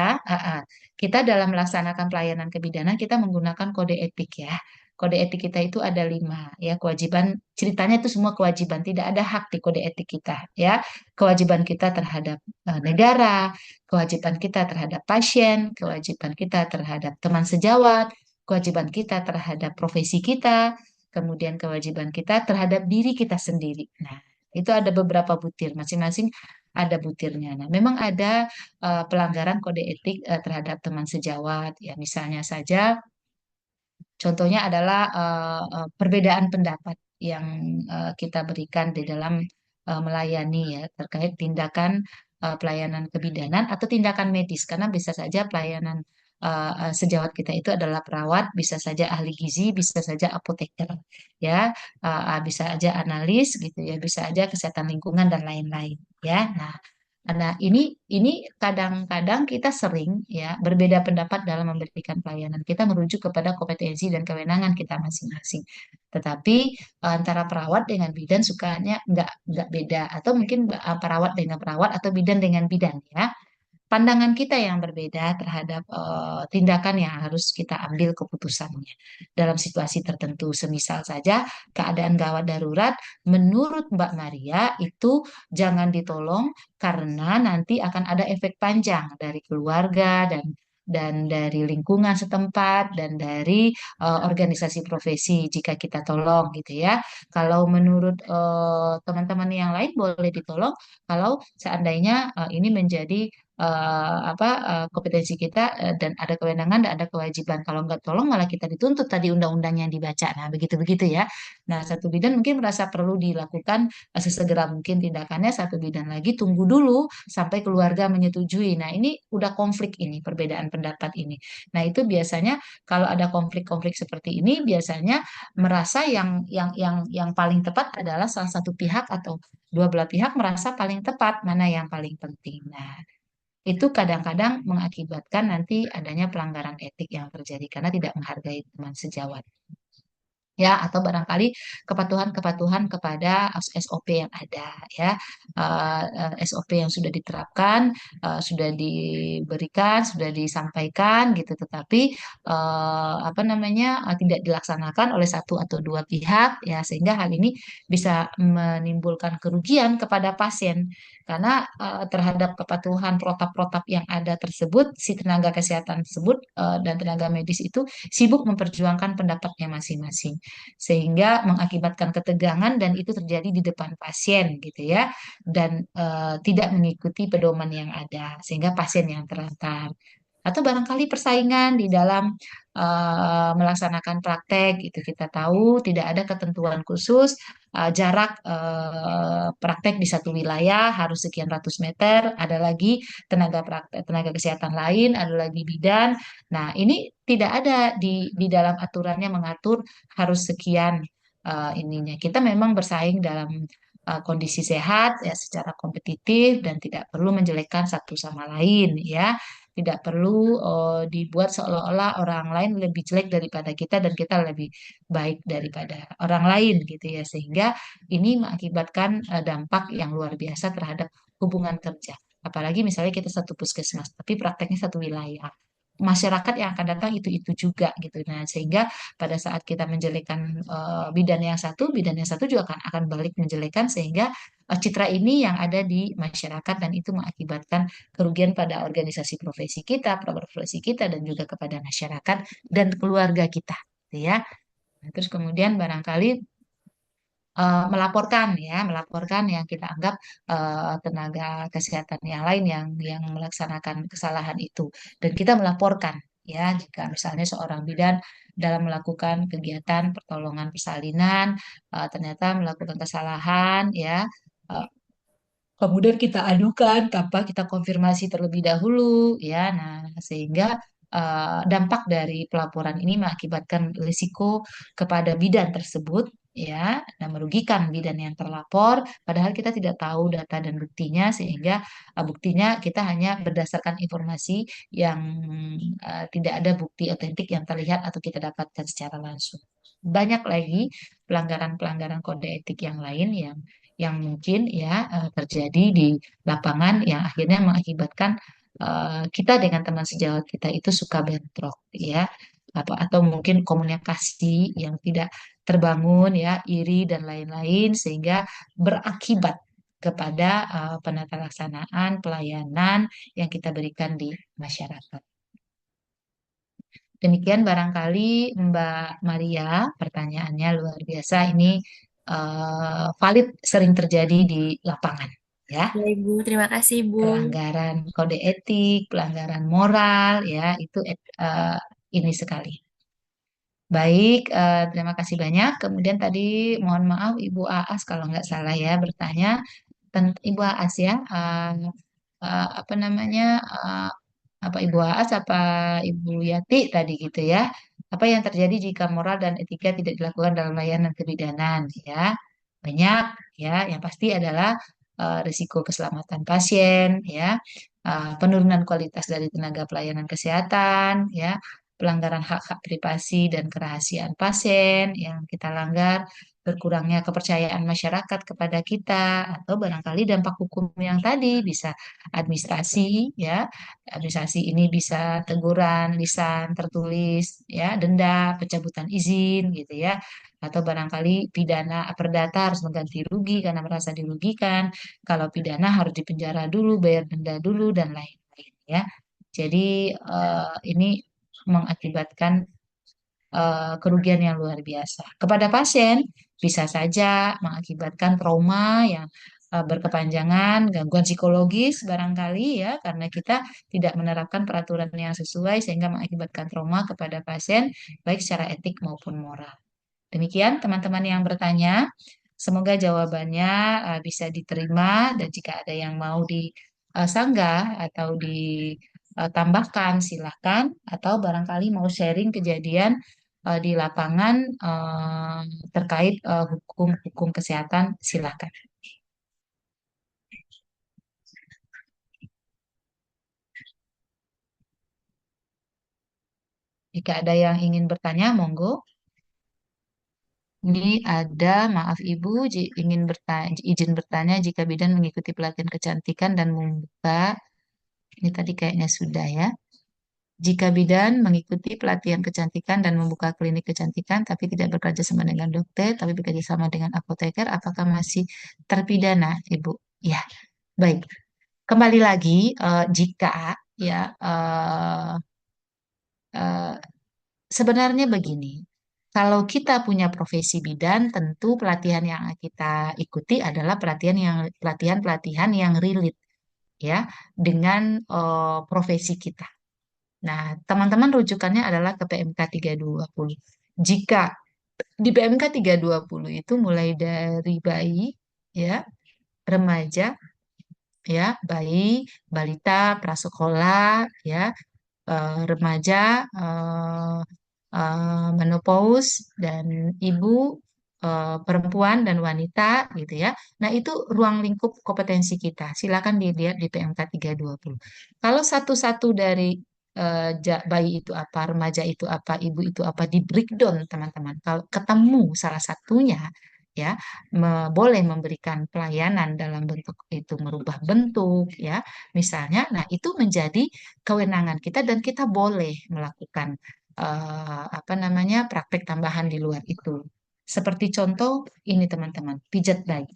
kita dalam melaksanakan pelayanan kebidanan kita menggunakan kode etik ya. Kode etik kita itu ada 5 ya, kewajiban, ceritanya itu semua kewajiban, tidak ada hak di kode etik kita ya. Kewajiban kita terhadap negara, kewajiban kita terhadap pasien, kewajiban kita terhadap teman sejawat, kewajiban kita terhadap profesi kita, kemudian kewajiban kita terhadap diri kita sendiri. Nah, itu ada beberapa butir, masing-masing ada butirnya. Nah, memang ada pelanggaran kode etik terhadap teman sejawat ya, misalnya saja contohnya adalah perbedaan pendapat yang kita berikan di dalam melayani ya, terkait tindakan pelayanan kebidanan atau tindakan medis, karena bisa saja pelayanan sejawat kita itu adalah perawat, bisa saja ahli gizi, bisa saja apoteker ya, bisa aja analis gitu ya, bisa aja kesehatan lingkungan dan lain-lain ya. Nah, ini kadang-kadang kita sering ya berbeda pendapat dalam memberikan pelayanan. Kita merujuk kepada kompetensi dan kewenangan kita masing-masing. Tetapi antara perawat dengan bidan sukanya nggak beda, atau mungkin perawat dengan perawat atau bidan dengan bidan ya. Pandangan kita yang berbeda terhadap tindakan yang harus kita ambil keputusannya dalam situasi tertentu. Semisal saja keadaan gawat darurat, menurut Mbak Maria itu jangan ditolong karena nanti akan ada efek panjang dari keluarga dan dari lingkungan setempat dan dari organisasi profesi jika kita tolong gitu ya. Kalau menurut teman-teman yang lain boleh ditolong kalau seandainya ini menjadi kompetensi kita dan ada kewenangan dan ada kewajiban. Kalau nggak tolong malah kita dituntut tadi undang-undang yang dibaca. Nah, begitu-begitu ya. Nah, satu bidan mungkin merasa perlu dilakukan sesegera mungkin tindakannya, satu bidan lagi tunggu dulu sampai keluarga menyetujui. Nah, ini udah konflik ini, perbedaan pendapat ini. Nah, itu biasanya kalau ada konflik-konflik seperti ini biasanya merasa yang paling tepat adalah salah satu pihak atau dua belah pihak merasa paling tepat mana yang paling penting. Nah, itu kadang-kadang mengakibatkan nanti adanya pelanggaran etik yang terjadi karena tidak menghargai teman sejawat ya, atau barangkali kepatuhan-kepatuhan kepada SOP yang ada ya. SOP yang sudah diterapkan, sudah diberikan, sudah disampaikan gitu, tetapi tidak dilaksanakan oleh satu atau dua pihak ya, sehingga hal ini bisa menimbulkan kerugian kepada pasien karena terhadap kepatuhan protap-protap yang ada tersebut, si tenaga kesehatan tersebut dan tenaga medis itu sibuk memperjuangkan pendapatnya masing-masing, sehingga mengakibatkan ketegangan dan itu terjadi di depan pasien gitu ya, dan tidak mengikuti pedoman yang ada sehingga pasien yang terlantar, atau barangkali persaingan di dalam melaksanakan praktek itu, kita tahu tidak ada ketentuan khusus jarak praktek di satu wilayah harus sekian ratus meter, ada lagi tenaga kesehatan lain, ada lagi bidan. Nah, ini tidak ada di dalam aturannya mengatur harus sekian ininya. Kita memang bersaing dalam kondisi sehat ya, secara kompetitif dan tidak perlu menjelekkan satu sama lain ya. Tidak perlu dibuat seolah-olah orang lain lebih jelek daripada kita dan kita lebih baik daripada orang lain gitu ya. Sehingga ini mengakibatkan dampak yang luar biasa terhadap hubungan kerja. Apalagi misalnya kita satu puskesmas, tapi prakteknya satu wilayah. Masyarakat yang akan datang itu juga gitu. Nah, sehingga pada saat kita menjelekkan bidan yang satu juga akan balik menjelekan, sehingga citra ini yang ada di masyarakat dan itu mengakibatkan kerugian pada organisasi profesi kita, profesi kita dan juga kepada masyarakat dan keluarga kita, gitu ya. Nah, terus kemudian barangkali melaporkan yang kita anggap tenaga kesehatan yang lain yang melaksanakan kesalahan itu, dan kita melaporkan ya jika misalnya seorang bidan dalam melakukan kegiatan pertolongan persalinan ternyata melakukan kesalahan ya. eh, Kemudian kita adukan tanpa kita konfirmasi terlebih dahulu ya. Nah, sehingga dampak dari pelaporan ini mengakibatkan risiko kepada bidan tersebut ya, dan merugikan bidan yang terlapor padahal kita tidak tahu data dan buktinya, sehingga buktinya kita hanya berdasarkan informasi yang tidak ada bukti otentik yang terlihat atau kita dapatkan secara langsung. banyak lagi pelanggaran-pelanggaran kode etik yang lain yang mungkin ya terjadi di lapangan yang akhirnya mengakibatkan kita dengan teman sejawat kita itu suka bentrok ya atau mungkin komunikasi yang tidak terbangun ya iri dan lain-lain sehingga berakibat kepada penata laksanaan pelayanan yang kita berikan di masyarakat. Demikian barangkali Mbak Maria, pertanyaannya luar biasa. Ini valid sering terjadi di lapangan, ya. Ya, Ibu, terima kasih, Bu. Pelanggaran kode etik, pelanggaran moral, ya itu ini sekali. Baik, terima kasih banyak. Kemudian tadi mohon maaf Ibu Aas kalau nggak salah ya bertanya Ibu Aas ya, apa namanya? Apa Ibu Aas apa Ibu Yati tadi gitu ya. Apa yang terjadi jika moral dan etika tidak dilakukan dalam layanan kebidanan ya. Banyak ya, yang pasti adalah risiko keselamatan pasien ya, penurunan kualitas dari tenaga pelayanan kesehatan ya, pelanggaran hak-hak privasi dan kerahasiaan pasien yang kita langgar, berkurangnya kepercayaan masyarakat kepada kita, atau barangkali dampak hukum yang tadi bisa administrasi ya. Administrasi ini bisa teguran, lisan, tertulis, ya, denda, pencabutan izin, gitu ya. Atau barangkali pidana perdata harus mengganti rugi karena merasa dirugikan. Kalau pidana harus dipenjara dulu, bayar denda dulu, dan lain-lain, ya. Jadi ini mengakibatkan kerugian yang luar biasa. Kepada pasien bisa saja mengakibatkan trauma yang berkepanjangan, gangguan psikologis barangkali ya, karena kita tidak menerapkan peraturan yang sesuai sehingga mengakibatkan trauma kepada pasien baik secara etik maupun moral. Demikian teman-teman yang bertanya, semoga jawabannya bisa diterima dan jika ada yang mau disanggah atau ditambahkan silahkan atau barangkali mau sharing kejadian di lapangan terkait hukum-hukum kesehatan silahkan. Jika ada yang ingin bertanya, monggo. Ini ada, maaf Ibu, izin bertanya jika bidan mengikuti pelatihan kecantikan dan membuka, ini tadi kayaknya sudah ya. Jika bidan mengikuti pelatihan kecantikan dan membuka klinik kecantikan, tapi tidak bekerja sama dengan dokter, tapi bekerja sama dengan apoteker, apakah masih terpidana, Ibu? Ya, baik. Kembali lagi, jika ya sebenarnya begini, kalau kita punya profesi bidan, tentu pelatihan yang kita ikuti adalah pelatihan-pelatihan yang relate ya dengan profesi kita. Nah, teman-teman rujukannya adalah ke PMK 320. Jika di PMK 320 itu mulai dari bayi, ya, remaja, ya, bayi, balita, prasekolah, ya, remaja, menopause, dan ibu, perempuan dan wanita, gitu ya. Nah, itu ruang lingkup kompetensi kita. Silakan dilihat di PMK 320. Kalau satu-satu dari bayi itu apa, remaja itu apa, ibu itu apa, di breakdown teman-teman. Kalau ketemu salah satunya, ya, boleh memberikan pelayanan dalam bentuk itu merubah bentuk, ya, misalnya. Nah, itu menjadi kewenangan kita dan kita boleh melakukan apa namanya praktek tambahan di luar itu. Seperti contoh ini teman-teman, pijat bayi.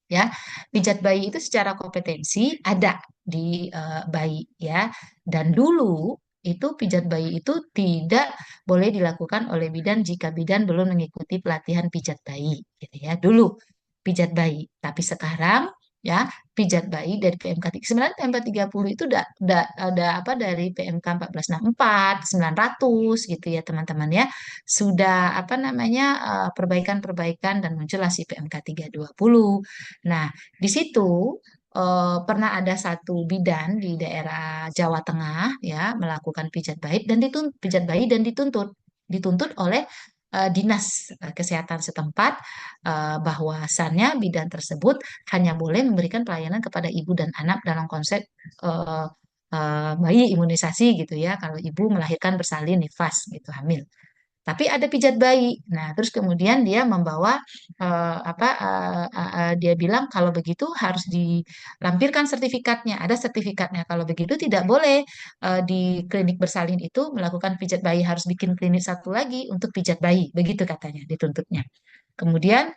Ya, pijat bayi itu secara kompetensi ada di bayi ya. Dan dulu itu pijat bayi itu tidak boleh dilakukan oleh bidan jika bidan belum mengikuti pelatihan pijat bayi gitu ya. Dulu pijat bayi, tapi sekarang ya pijat bayi dari PMK sebenarnya PMK 30 itu udah apa dari PMK 1464 900 gitu ya teman-teman ya, sudah apa namanya perbaikan-perbaikan dan muncullah si PMK 320. Nah, di situ pernah ada satu bidan di daerah Jawa Tengah ya melakukan pijat bayi dan dituntut oleh dinas kesehatan setempat bahwasannya bidan tersebut hanya boleh memberikan pelayanan kepada ibu dan anak dalam konsep bayi imunisasi gitu ya kalau ibu melahirkan bersalin nifas gitu hamil. tapi ada pijat bayi. Nah, terus kemudian dia membawa dia bilang kalau begitu harus dilampirkan sertifikatnya. Ada sertifikatnya. Kalau begitu tidak boleh di klinik bersalin itu melakukan pijat bayi, harus bikin klinik satu lagi untuk pijat bayi. Begitu katanya dituntutnya. Kemudian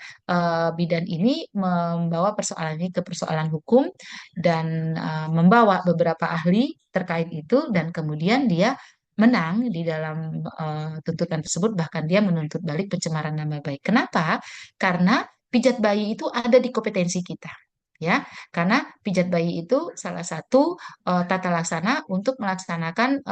bidan ini membawa persoalan ini ke persoalan hukum dan membawa beberapa ahli terkait itu dan kemudian dia menang di dalam tuntutan tersebut, bahkan dia menuntut balik pencemaran nama baik. Kenapa? Karena pijat bayi itu ada di kompetensi kita. Ya, karena pijat bayi itu salah satu tata laksana untuk melaksanakan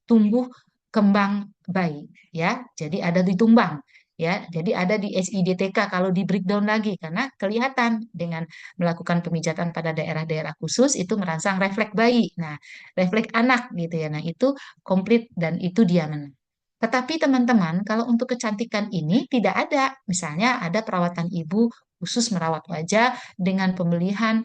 tumbuh kembang bayi, ya. Jadi ada di tumbang, ya. Jadi ada di SIDTK kalau di breakdown lagi karena kelihatan dengan melakukan pemijatan pada daerah-daerah khusus itu merangsang refleks bayi. Nah, refleks anak gitu ya. Nah, itu komplit dan itu dia menang. Tetapi teman-teman, kalau untuk kecantikan ini tidak ada. Misalnya ada perawatan ibu khusus merawat wajah dengan pemberian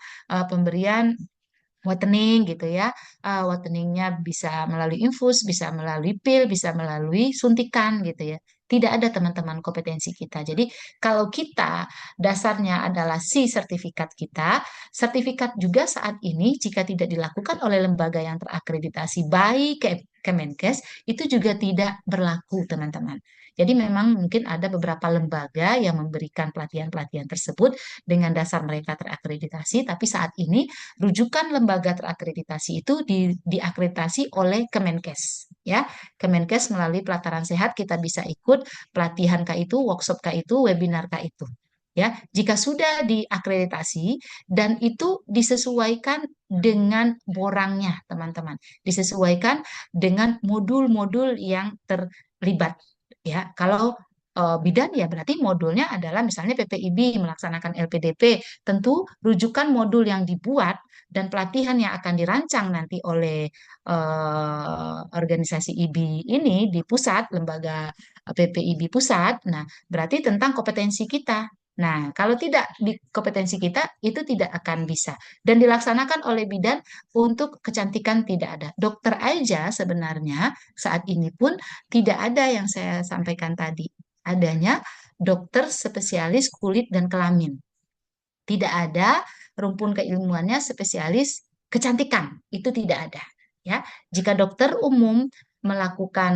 whitening gitu ya. Whiteningnya bisa melalui infus, bisa melalui pil, bisa melalui suntikan gitu ya. Tidak ada teman-teman kompetensi kita. Jadi kalau kita dasarnya adalah si sertifikat kita, sertifikat juga saat ini jika tidak dilakukan oleh lembaga yang terakreditasi baik Kemenkes, itu juga tidak berlaku teman-teman. Jadi memang mungkin ada beberapa lembaga yang memberikan pelatihan-pelatihan tersebut dengan dasar mereka terakreditasi, tapi saat ini rujukan lembaga terakreditasi itu diakreditasi oleh Kemenkes, ya. Kemenkes melalui pelataran sehat kita bisa ikut pelatihan kah itu, workshop kah itu, webinar kah itu. Ya, jika sudah diakreditasi dan itu disesuaikan dengan borangnya, teman-teman, disesuaikan dengan modul-modul yang terlibat. Ya, kalau bidan ya berarti modulnya adalah misalnya PPIB melaksanakan LPDP, tentu rujukan modul yang dibuat dan pelatihan yang akan dirancang nanti oleh organisasi IBI ini di pusat, lembaga PPIB pusat. Nah, berarti tentang kompetensi kita. Nah, kalau tidak di kompetensi kita, itu tidak akan bisa. Dan dilaksanakan oleh bidan untuk kecantikan tidak ada. Dokter aja sebenarnya saat ini pun tidak ada yang saya sampaikan tadi. Adanya dokter spesialis kulit dan kelamin. Tidak ada rumpun keilmuannya spesialis kecantikan. Itu tidak ada. Ya, jika dokter umum melakukan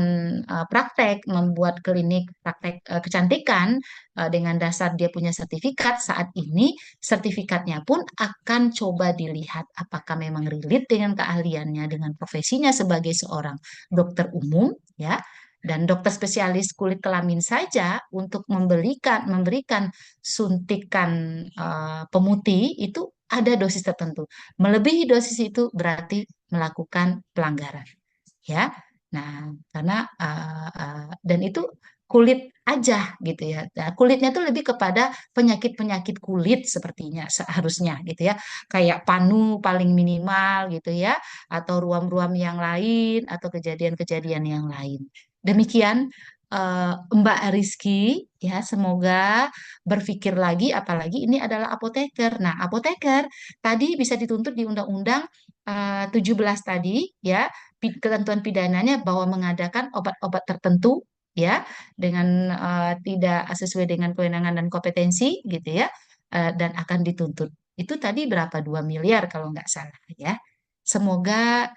praktek, membuat klinik praktek kecantikan dengan dasar dia punya sertifikat, saat ini sertifikatnya pun akan coba dilihat apakah memang relate dengan keahliannya, dengan profesinya sebagai seorang dokter umum, ya. Dan dokter spesialis kulit kelamin saja untuk memberikan suntikan pemutih itu ada dosis tertentu. Melebihi dosis itu berarti melakukan pelanggaran, ya. Nah, karena dan itu kulit aja gitu ya. Nah, kulitnya tuh lebih kepada penyakit-penyakit kulit sepertinya seharusnya gitu ya. Kayak panu paling minimal gitu ya, atau ruam-ruam yang lain atau kejadian-kejadian yang lain. Demikian Mbak Rizky ya, semoga berpikir lagi apalagi ini adalah apoteker. Nah, apoteker tadi bisa dituntut di Undang-Undang 17 tadi ya, ketentuan pidananya bahwa mengadakan obat-obat tertentu ya dengan tidak sesuai dengan kewenangan dan kompetensi gitu ya, dan akan dituntut. Itu tadi berapa? 2 miliar kalau nggak salah ya. Semoga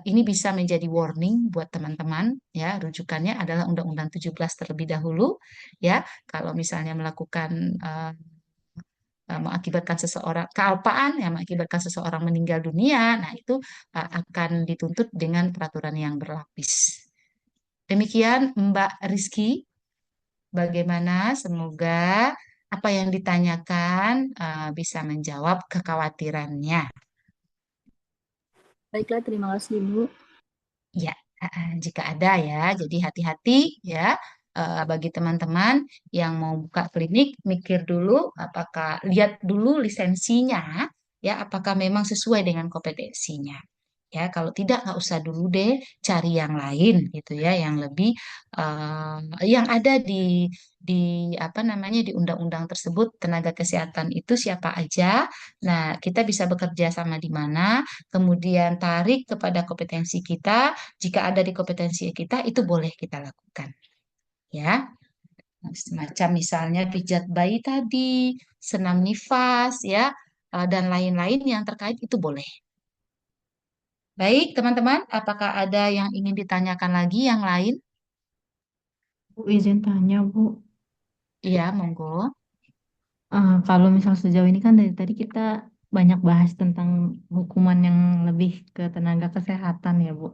ini bisa menjadi warning buat teman-teman ya. Rujukannya adalah Undang-Undang 17 terlebih dahulu ya. Kalau misalnya melakukan mengakibatkan seseorang kealpaan yang mengakibatkan seseorang meninggal dunia, nah itu akan dituntut dengan peraturan yang berlapis. Demikian Mbak Rizky, bagaimana? Semoga apa yang ditanyakan bisa menjawab kekhawatirannya. Baiklah, terima kasih Ibu. Ya, jika ada ya, jadi hati-hati ya bagi teman-teman yang mau buka klinik, mikir dulu apakah lihat dulu lisensinya ya, apakah memang sesuai dengan kompetensinya. Ya, kalau tidak nggak usah dulu deh, cari yang lain gitu ya, yang lebih yang ada di apa namanya di undang-undang tersebut tenaga kesehatan itu siapa aja. Nah, kita bisa bekerja sama di mana, kemudian tarik kepada kompetensi kita. Jika ada di kompetensi kita, itu boleh kita lakukan. ya. Semacam misalnya pijat bayi tadi, senam nifas ya, dan lain-lain yang terkait itu boleh. Baik, teman-teman, apakah ada yang ingin ditanyakan lagi yang lain? Bu, izin tanya, Bu. Iya, monggo. Kalau misal sejauh ini kan dari tadi kita banyak bahas tentang hukuman yang lebih ke tenaga kesehatan ya, Bu.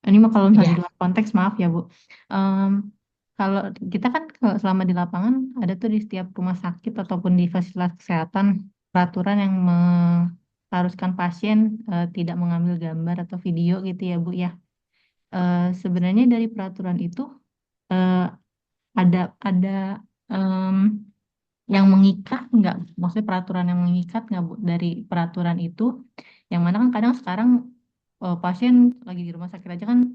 Ini mah kalau misalnya Ya, di luar konteks, maaf ya, Bu. Em, Kalau kita kan selama di lapangan ada tuh di setiap rumah sakit ataupun di fasilitas kesehatan peraturan yang mengharuskan pasien tidak mengambil gambar atau video gitu ya, Bu ya. Sebenarnya dari peraturan itu eh, ada em, yang mengikat nggak? Maksudnya peraturan yang mengikat nggak, Bu, dari peraturan itu? Yang mana kan kadang sekarang pasien lagi di rumah sakit aja kan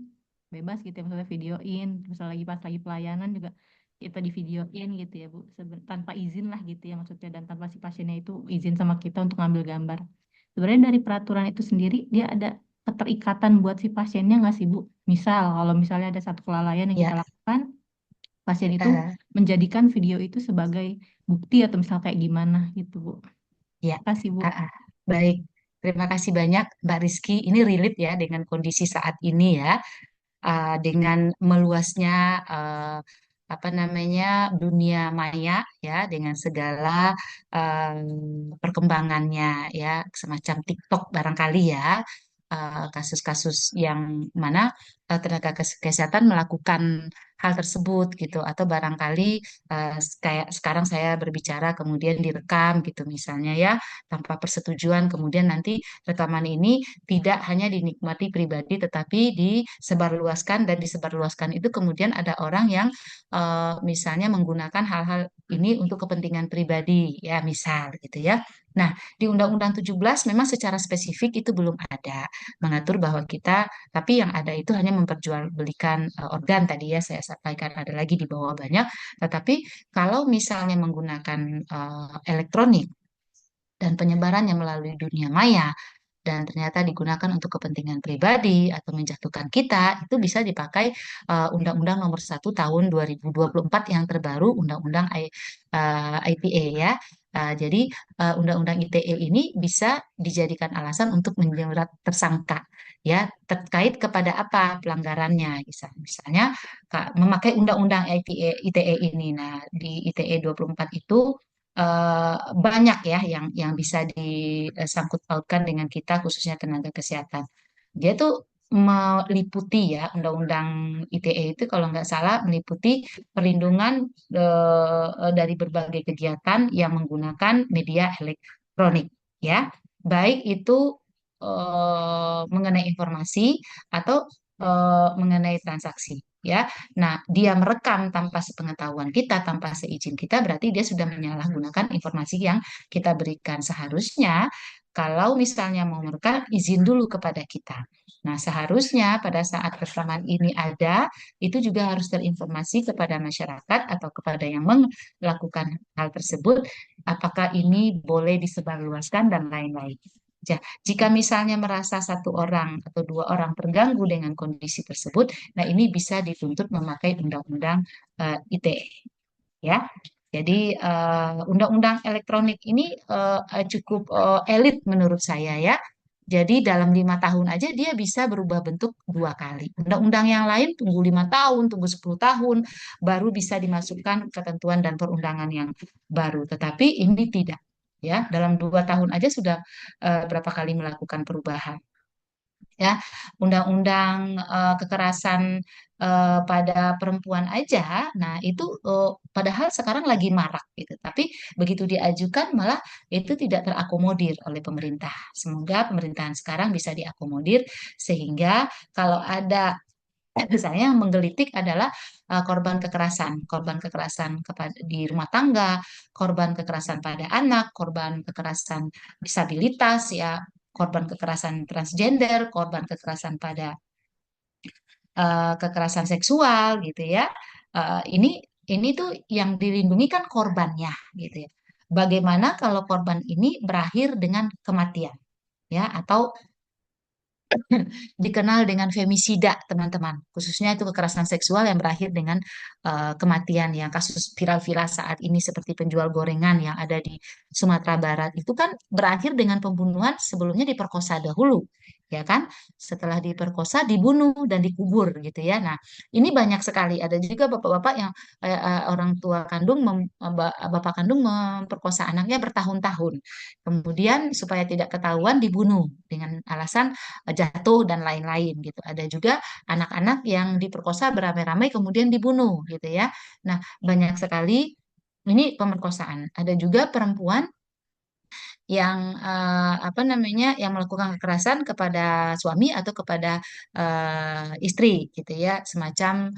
bebas gitu ya, misalnya videoin, misalnya lagi pas lagi pelayanan juga kita di videoin gitu ya, Bu, tanpa izin lah gitu ya maksudnya, dan tanpa si pasiennya itu izin sama kita untuk ngambil gambar. Sebenarnya dari peraturan itu sendiri dia ada keterikatan buat si pasiennya nggak sih, Bu? Misal kalau misalnya ada satu kelalaian yang kita ya. lakukan, pasien itu Eh, menjadikan video itu sebagai bukti atau misal kayak gimana gitu, Bu. ya. Terima kasih, Bu. Ah, ah. Baik, terima kasih banyak Mbak Rizky. Ini relate ya dengan kondisi saat ini ya. Dengan meluasnya eh, apa namanya dunia maya ya, dengan segala perkembangannya ya, semacam TikTok barangkali ya, kasus-kasus yang mana tenaga kesehatan melakukan hal tersebut gitu, atau barangkali kayak sekarang saya berbicara kemudian direkam gitu misalnya ya, tanpa persetujuan, kemudian nanti rekaman ini tidak hanya dinikmati pribadi tetapi disebarluaskan, dan disebarluaskan itu kemudian ada orang yang misalnya menggunakan hal-hal ini untuk kepentingan pribadi ya, misal gitu ya. Nah, di Undang-Undang 17 memang secara spesifik itu belum ada mengatur bahwa kita, tapi yang ada itu hanya memperjualbelikan organ, tadi ya saya sampaikan, ada lagi di bawah banyak. Tetapi kalau misalnya menggunakan elektronik dan penyebarannya melalui dunia maya, dan ternyata digunakan untuk kepentingan pribadi atau menjatuhkan kita, itu bisa dipakai Undang-Undang Nomor 1 Tahun 2024 yang terbaru, Undang-Undang ITE ya. Jadi Undang-Undang ITE ini bisa dijadikan alasan untuk menjerat tersangka ya, terkait kepada apa pelanggarannya. Misalnya memakai Undang-Undang ITE ini. Nah, di ITE 24 itu banyak ya yang bisa disangkut pautkan dengan kita, khususnya tenaga kesehatan. Dia tuh meliputi ya, Undang-Undang ITE itu kalau nggak salah meliputi perlindungan dari berbagai kegiatan yang menggunakan media elektronik ya, baik itu mengenai informasi atau mengenai transaksi ya. Nah, dia merekam tanpa sepengetahuan kita, tanpa seizin kita, berarti dia sudah menyalahgunakan informasi yang kita berikan. Seharusnya kalau misalnya mau merekam, izin dulu kepada kita. Nah, seharusnya pada saat rekaman ini ada, itu juga harus terinformasi kepada masyarakat atau kepada yang melakukan hal tersebut, apakah ini boleh disebarluaskan dan lain-lain. Jika misalnya merasa satu orang atau dua orang terganggu dengan kondisi tersebut, nah ini bisa dituntut memakai undang-undang ITE ya. Jadi undang-undang elektronik ini cukup elit menurut saya ya. Jadi dalam 5 tahun aja dia bisa berubah bentuk 2 kali. Undang-undang yang lain tunggu 5 tahun, tunggu 10 tahun, baru bisa dimasukkan ketentuan dan perundangan yang baru. Tetapi ini tidak. Ya, dalam 2 tahun aja sudah berapa kali melakukan perubahan ya. Undang-undang kekerasan pada perempuan aja, nah itu padahal sekarang lagi marak gitu, tapi begitu diajukan malah itu tidak terakomodir oleh pemerintah. Semoga pemerintahan sekarang bisa diakomodir sehingga kalau ada misalnya yang menggelitik adalah korban kekerasan kepada di rumah tangga, korban kekerasan pada anak, korban kekerasan disabilitas ya, korban kekerasan transgender, korban kekerasan pada kekerasan seksual gitu ya. Ini tuh yang dilindungi kan korbannya gitu ya. Bagaimana kalau korban ini berakhir dengan kematian ya, atau dikenal dengan femisida, teman-teman. Khususnya itu kekerasan seksual yang berakhir dengan kematian, yang kasus viral-viral saat ini seperti penjual gorengan yang ada di Sumatera Barat. Itu kan berakhir dengan pembunuhan, sebelumnya diperkosa dahulu, ya kan? Setelah diperkosa, dibunuh dan dikubur gitu ya. Nah, ini banyak sekali. Ada juga bapak-bapak yang orang tua kandung, bapak kandung memperkosa anaknya bertahun-tahun. Kemudian supaya tidak ketahuan dibunuh dengan alasan jatuh dan lain-lain gitu. Ada juga anak-anak yang diperkosa beramai-ramai kemudian dibunuh gitu ya. Nah, banyak sekali ini pemerkosaan. Ada juga perempuan yang apa namanya, yang melakukan kekerasan kepada suami atau kepada istri gitu ya, semacam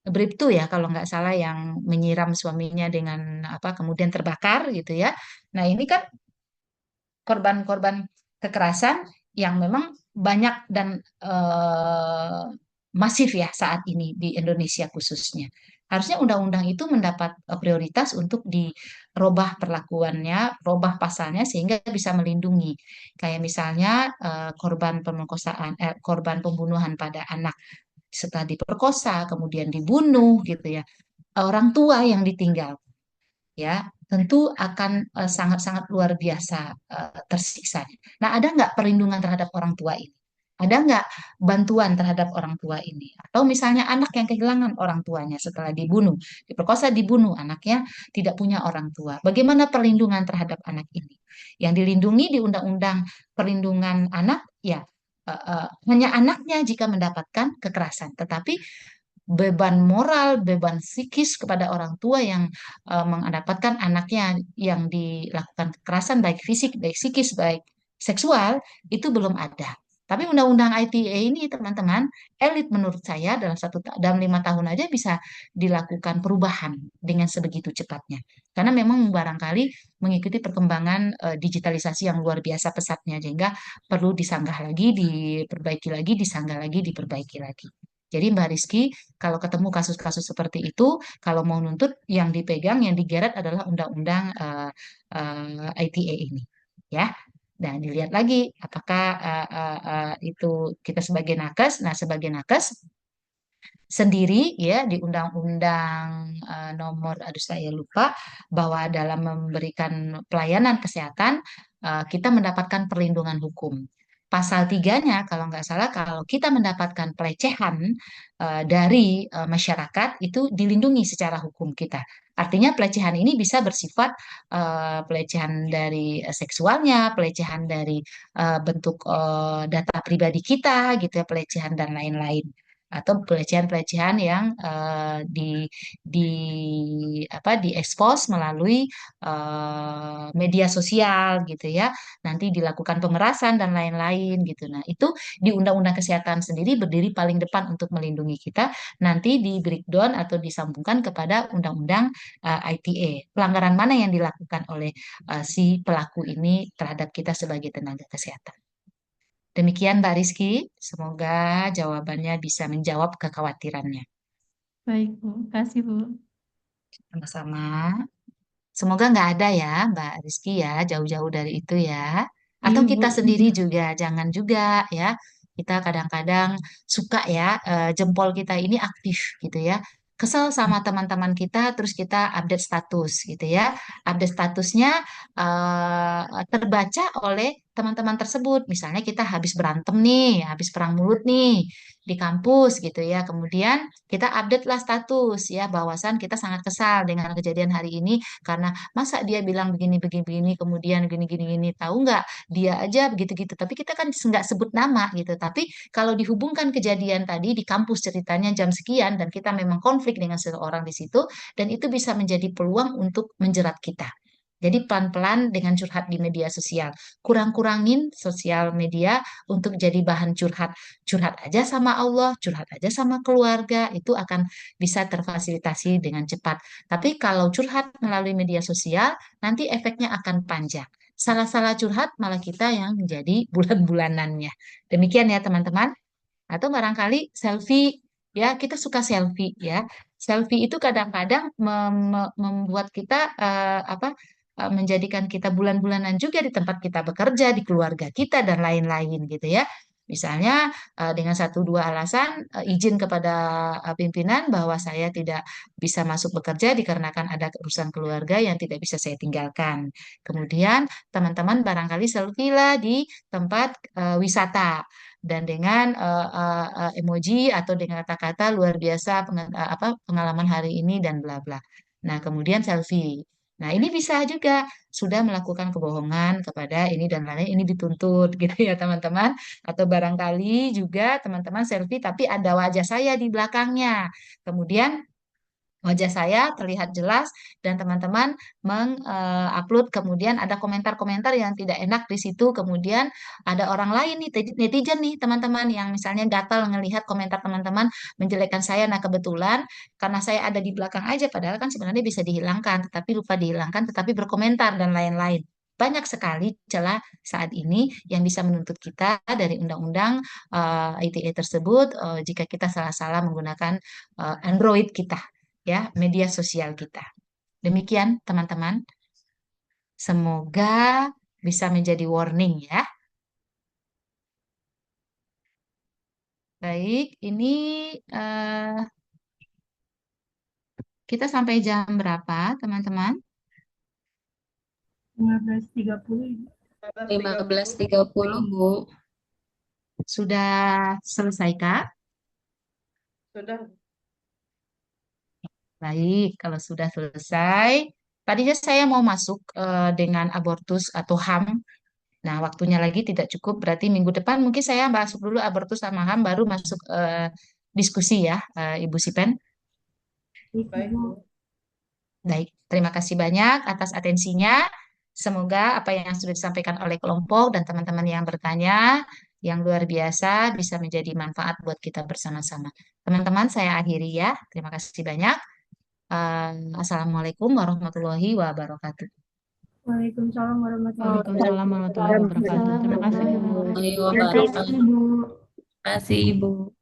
bribtu ya kalau nggak salah, yang menyiram suaminya dengan apa kemudian terbakar gitu ya. Nah, ini kan korban-korban kekerasan yang memang banyak dan eh, masif ya saat ini di Indonesia khususnya. Harusnya undang-undang itu mendapat prioritas untuk dirubah perlakuannya, robah pasalnya sehingga bisa melindungi. Kayak misalnya korban pemerkosaan, korban pembunuhan pada anak setelah diperkosa, kemudian dibunuh gitu ya. Orang tua yang ditinggal ya tentu akan sangat-sangat luar biasa tersiksa. Nah, ada nggak perlindungan terhadap orang tua ini? Ada nggak bantuan terhadap orang tua ini? Atau misalnya anak yang kehilangan orang tuanya setelah dibunuh, diperkosa, dibunuh, anaknya tidak punya orang tua. Bagaimana perlindungan terhadap anak ini? Yang dilindungi di Undang-Undang Perlindungan Anak, ya hanya anaknya jika mendapatkan kekerasan. Tetapi beban moral, beban psikis kepada orang tua yang mendapatkan anaknya yang dilakukan kekerasan baik fisik, baik psikis, baik seksual itu belum ada. Tapi undang-undang ITE ini teman-teman elit menurut saya dalam 5 tahun aja bisa dilakukan perubahan dengan sebegitu cepatnya. Karena memang barangkali mengikuti perkembangan digitalisasi yang luar biasa pesatnya sehingga perlu disanggah lagi, diperbaiki lagi, disanggah lagi, diperbaiki lagi. Jadi Mbak Rizky, kalau ketemu kasus-kasus seperti itu, kalau mau nuntut yang dipegang, yang digeret adalah undang-undang ITE ini, ya. Dan dilihat lagi apakah itu kita sebagai nakes. Nah, sebagai nakes sendiri ya di undang-undang nomor, aduh saya lupa, bahwa dalam memberikan pelayanan kesehatan kita mendapatkan perlindungan hukum. Pasal 3-nya kalau nggak salah, kalau kita mendapatkan pelecehan dari masyarakat itu dilindungi secara hukum kita. Artinya pelecehan ini bisa bersifat pelecehan dari seksualnya, pelecehan dari bentuk data pribadi kita gitu ya, pelecehan dan lain-lain, atau pelecehan-pelecehan yang di apa diekspos melalui media sosial gitu ya, nanti dilakukan pemerasan dan lain-lain gitu. Nah, itu di Undang-Undang Kesehatan sendiri berdiri paling depan untuk melindungi kita, nanti di breakdown atau disambungkan kepada Undang-Undang ITE. Pelanggaran mana yang dilakukan oleh si pelaku ini terhadap kita sebagai tenaga kesehatan. Demikian Mbak Rizky, semoga jawabannya bisa menjawab kekhawatirannya. Baik, Bu. Kasih, Bu. Sama-sama. Semoga nggak ada ya Mbak Rizky ya, jauh-jauh dari itu ya. Atau Iya, Bu. kita sendiri juga, jangan juga ya. Kita kadang-kadang suka ya, jempol kita ini aktif gitu ya. Kesel sama teman-teman kita, terus kita update status gitu ya. Update statusnya terbaca oleh teman-teman tersebut. Misalnya kita habis berantem nih, habis perang mulut nih di kampus gitu ya. Kemudian kita update lah status ya, bahwasan kita sangat kesal dengan kejadian hari ini karena masa dia bilang begini begini begini, kemudian gini gini gini, tahu nggak dia aja begitu gitu. Tapi kita kan nggak sebut nama gitu. Tapi kalau dihubungkan kejadian tadi di kampus ceritanya jam sekian dan kita memang konflik dengan seseorang di situ, dan itu bisa menjadi peluang untuk menjerat kita. Jadi pelan-pelan dengan curhat di media sosial. Kurang-kurangin sosial media untuk jadi bahan curhat. Curhat aja sama Allah, curhat aja sama keluarga, itu akan bisa terfasilitasi dengan cepat. Tapi kalau curhat melalui media sosial, nanti efeknya akan panjang. Salah-salah curhat malah kita yang menjadi bulan-bulanannya. Demikian ya teman-teman. Atau barangkali selfie, ya kita suka selfie ya. Selfie itu kadang-kadang membuat kita apa menjadikan kita bulan-bulanan juga di tempat kita bekerja, di keluarga kita, dan lain-lain gitu ya. Misalnya dengan satu dua alasan izin kepada pimpinan bahwa saya tidak bisa masuk bekerja dikarenakan ada urusan keluarga yang tidak bisa saya tinggalkan. Kemudian teman-teman barangkali selfie lah di tempat wisata dan dengan emoji atau dengan kata-kata luar biasa pengalaman hari ini dan bla bla. Nah, kemudian selfie. Nah, ini bisa juga sudah melakukan kebohongan kepada ini dan lain-lain, ini dituntut gitu ya teman-teman. Atau barangkali juga teman-teman selfie tapi ada wajah saya di belakangnya. Kemudian wajah saya terlihat jelas dan teman-teman mengupload kemudian ada komentar-komentar yang tidak enak di situ. Kemudian ada orang lain nih, netizen nih teman-teman yang misalnya gatal ngelihat komentar teman-teman menjelekkan saya. Nah, kebetulan karena saya ada di belakang aja padahal kan sebenarnya bisa dihilangkan tetapi lupa dihilangkan tetapi berkomentar dan lain-lain. Banyak sekali celah saat ini yang bisa menuntut kita dari undang-undang ITE tersebut jika kita salah-salah menggunakan Android kita, ya, media sosial kita. Demikian, teman-teman. Semoga bisa menjadi warning ya. Baik, ini kita sampai jam berapa, teman-teman? 15.30. 15.30, Bu. Sudah selesai, Kak? Sudah. Baik, kalau sudah selesai, tadinya saya mau masuk dengan abortus atau HAM. Nah, waktunya lagi tidak cukup, berarti minggu depan mungkin saya masuk dulu abortus sama HAM, baru masuk diskusi ya, Ibu Sipen. Baik, Bu. Baik, terima kasih banyak atas atensinya. Semoga apa yang sudah disampaikan oleh kelompok dan teman-teman yang bertanya, yang luar biasa, bisa menjadi manfaat buat kita bersama-sama. Teman-teman, saya akhiri ya. Terima kasih banyak. Assalamualaikum warahmatullahi wabarakatuh. Waalaikumsalam warahmatullahi Waalaikumsalam warahmatullahi wabarakatuh. Terima kasih, Bu. Terima kasih, Ibu.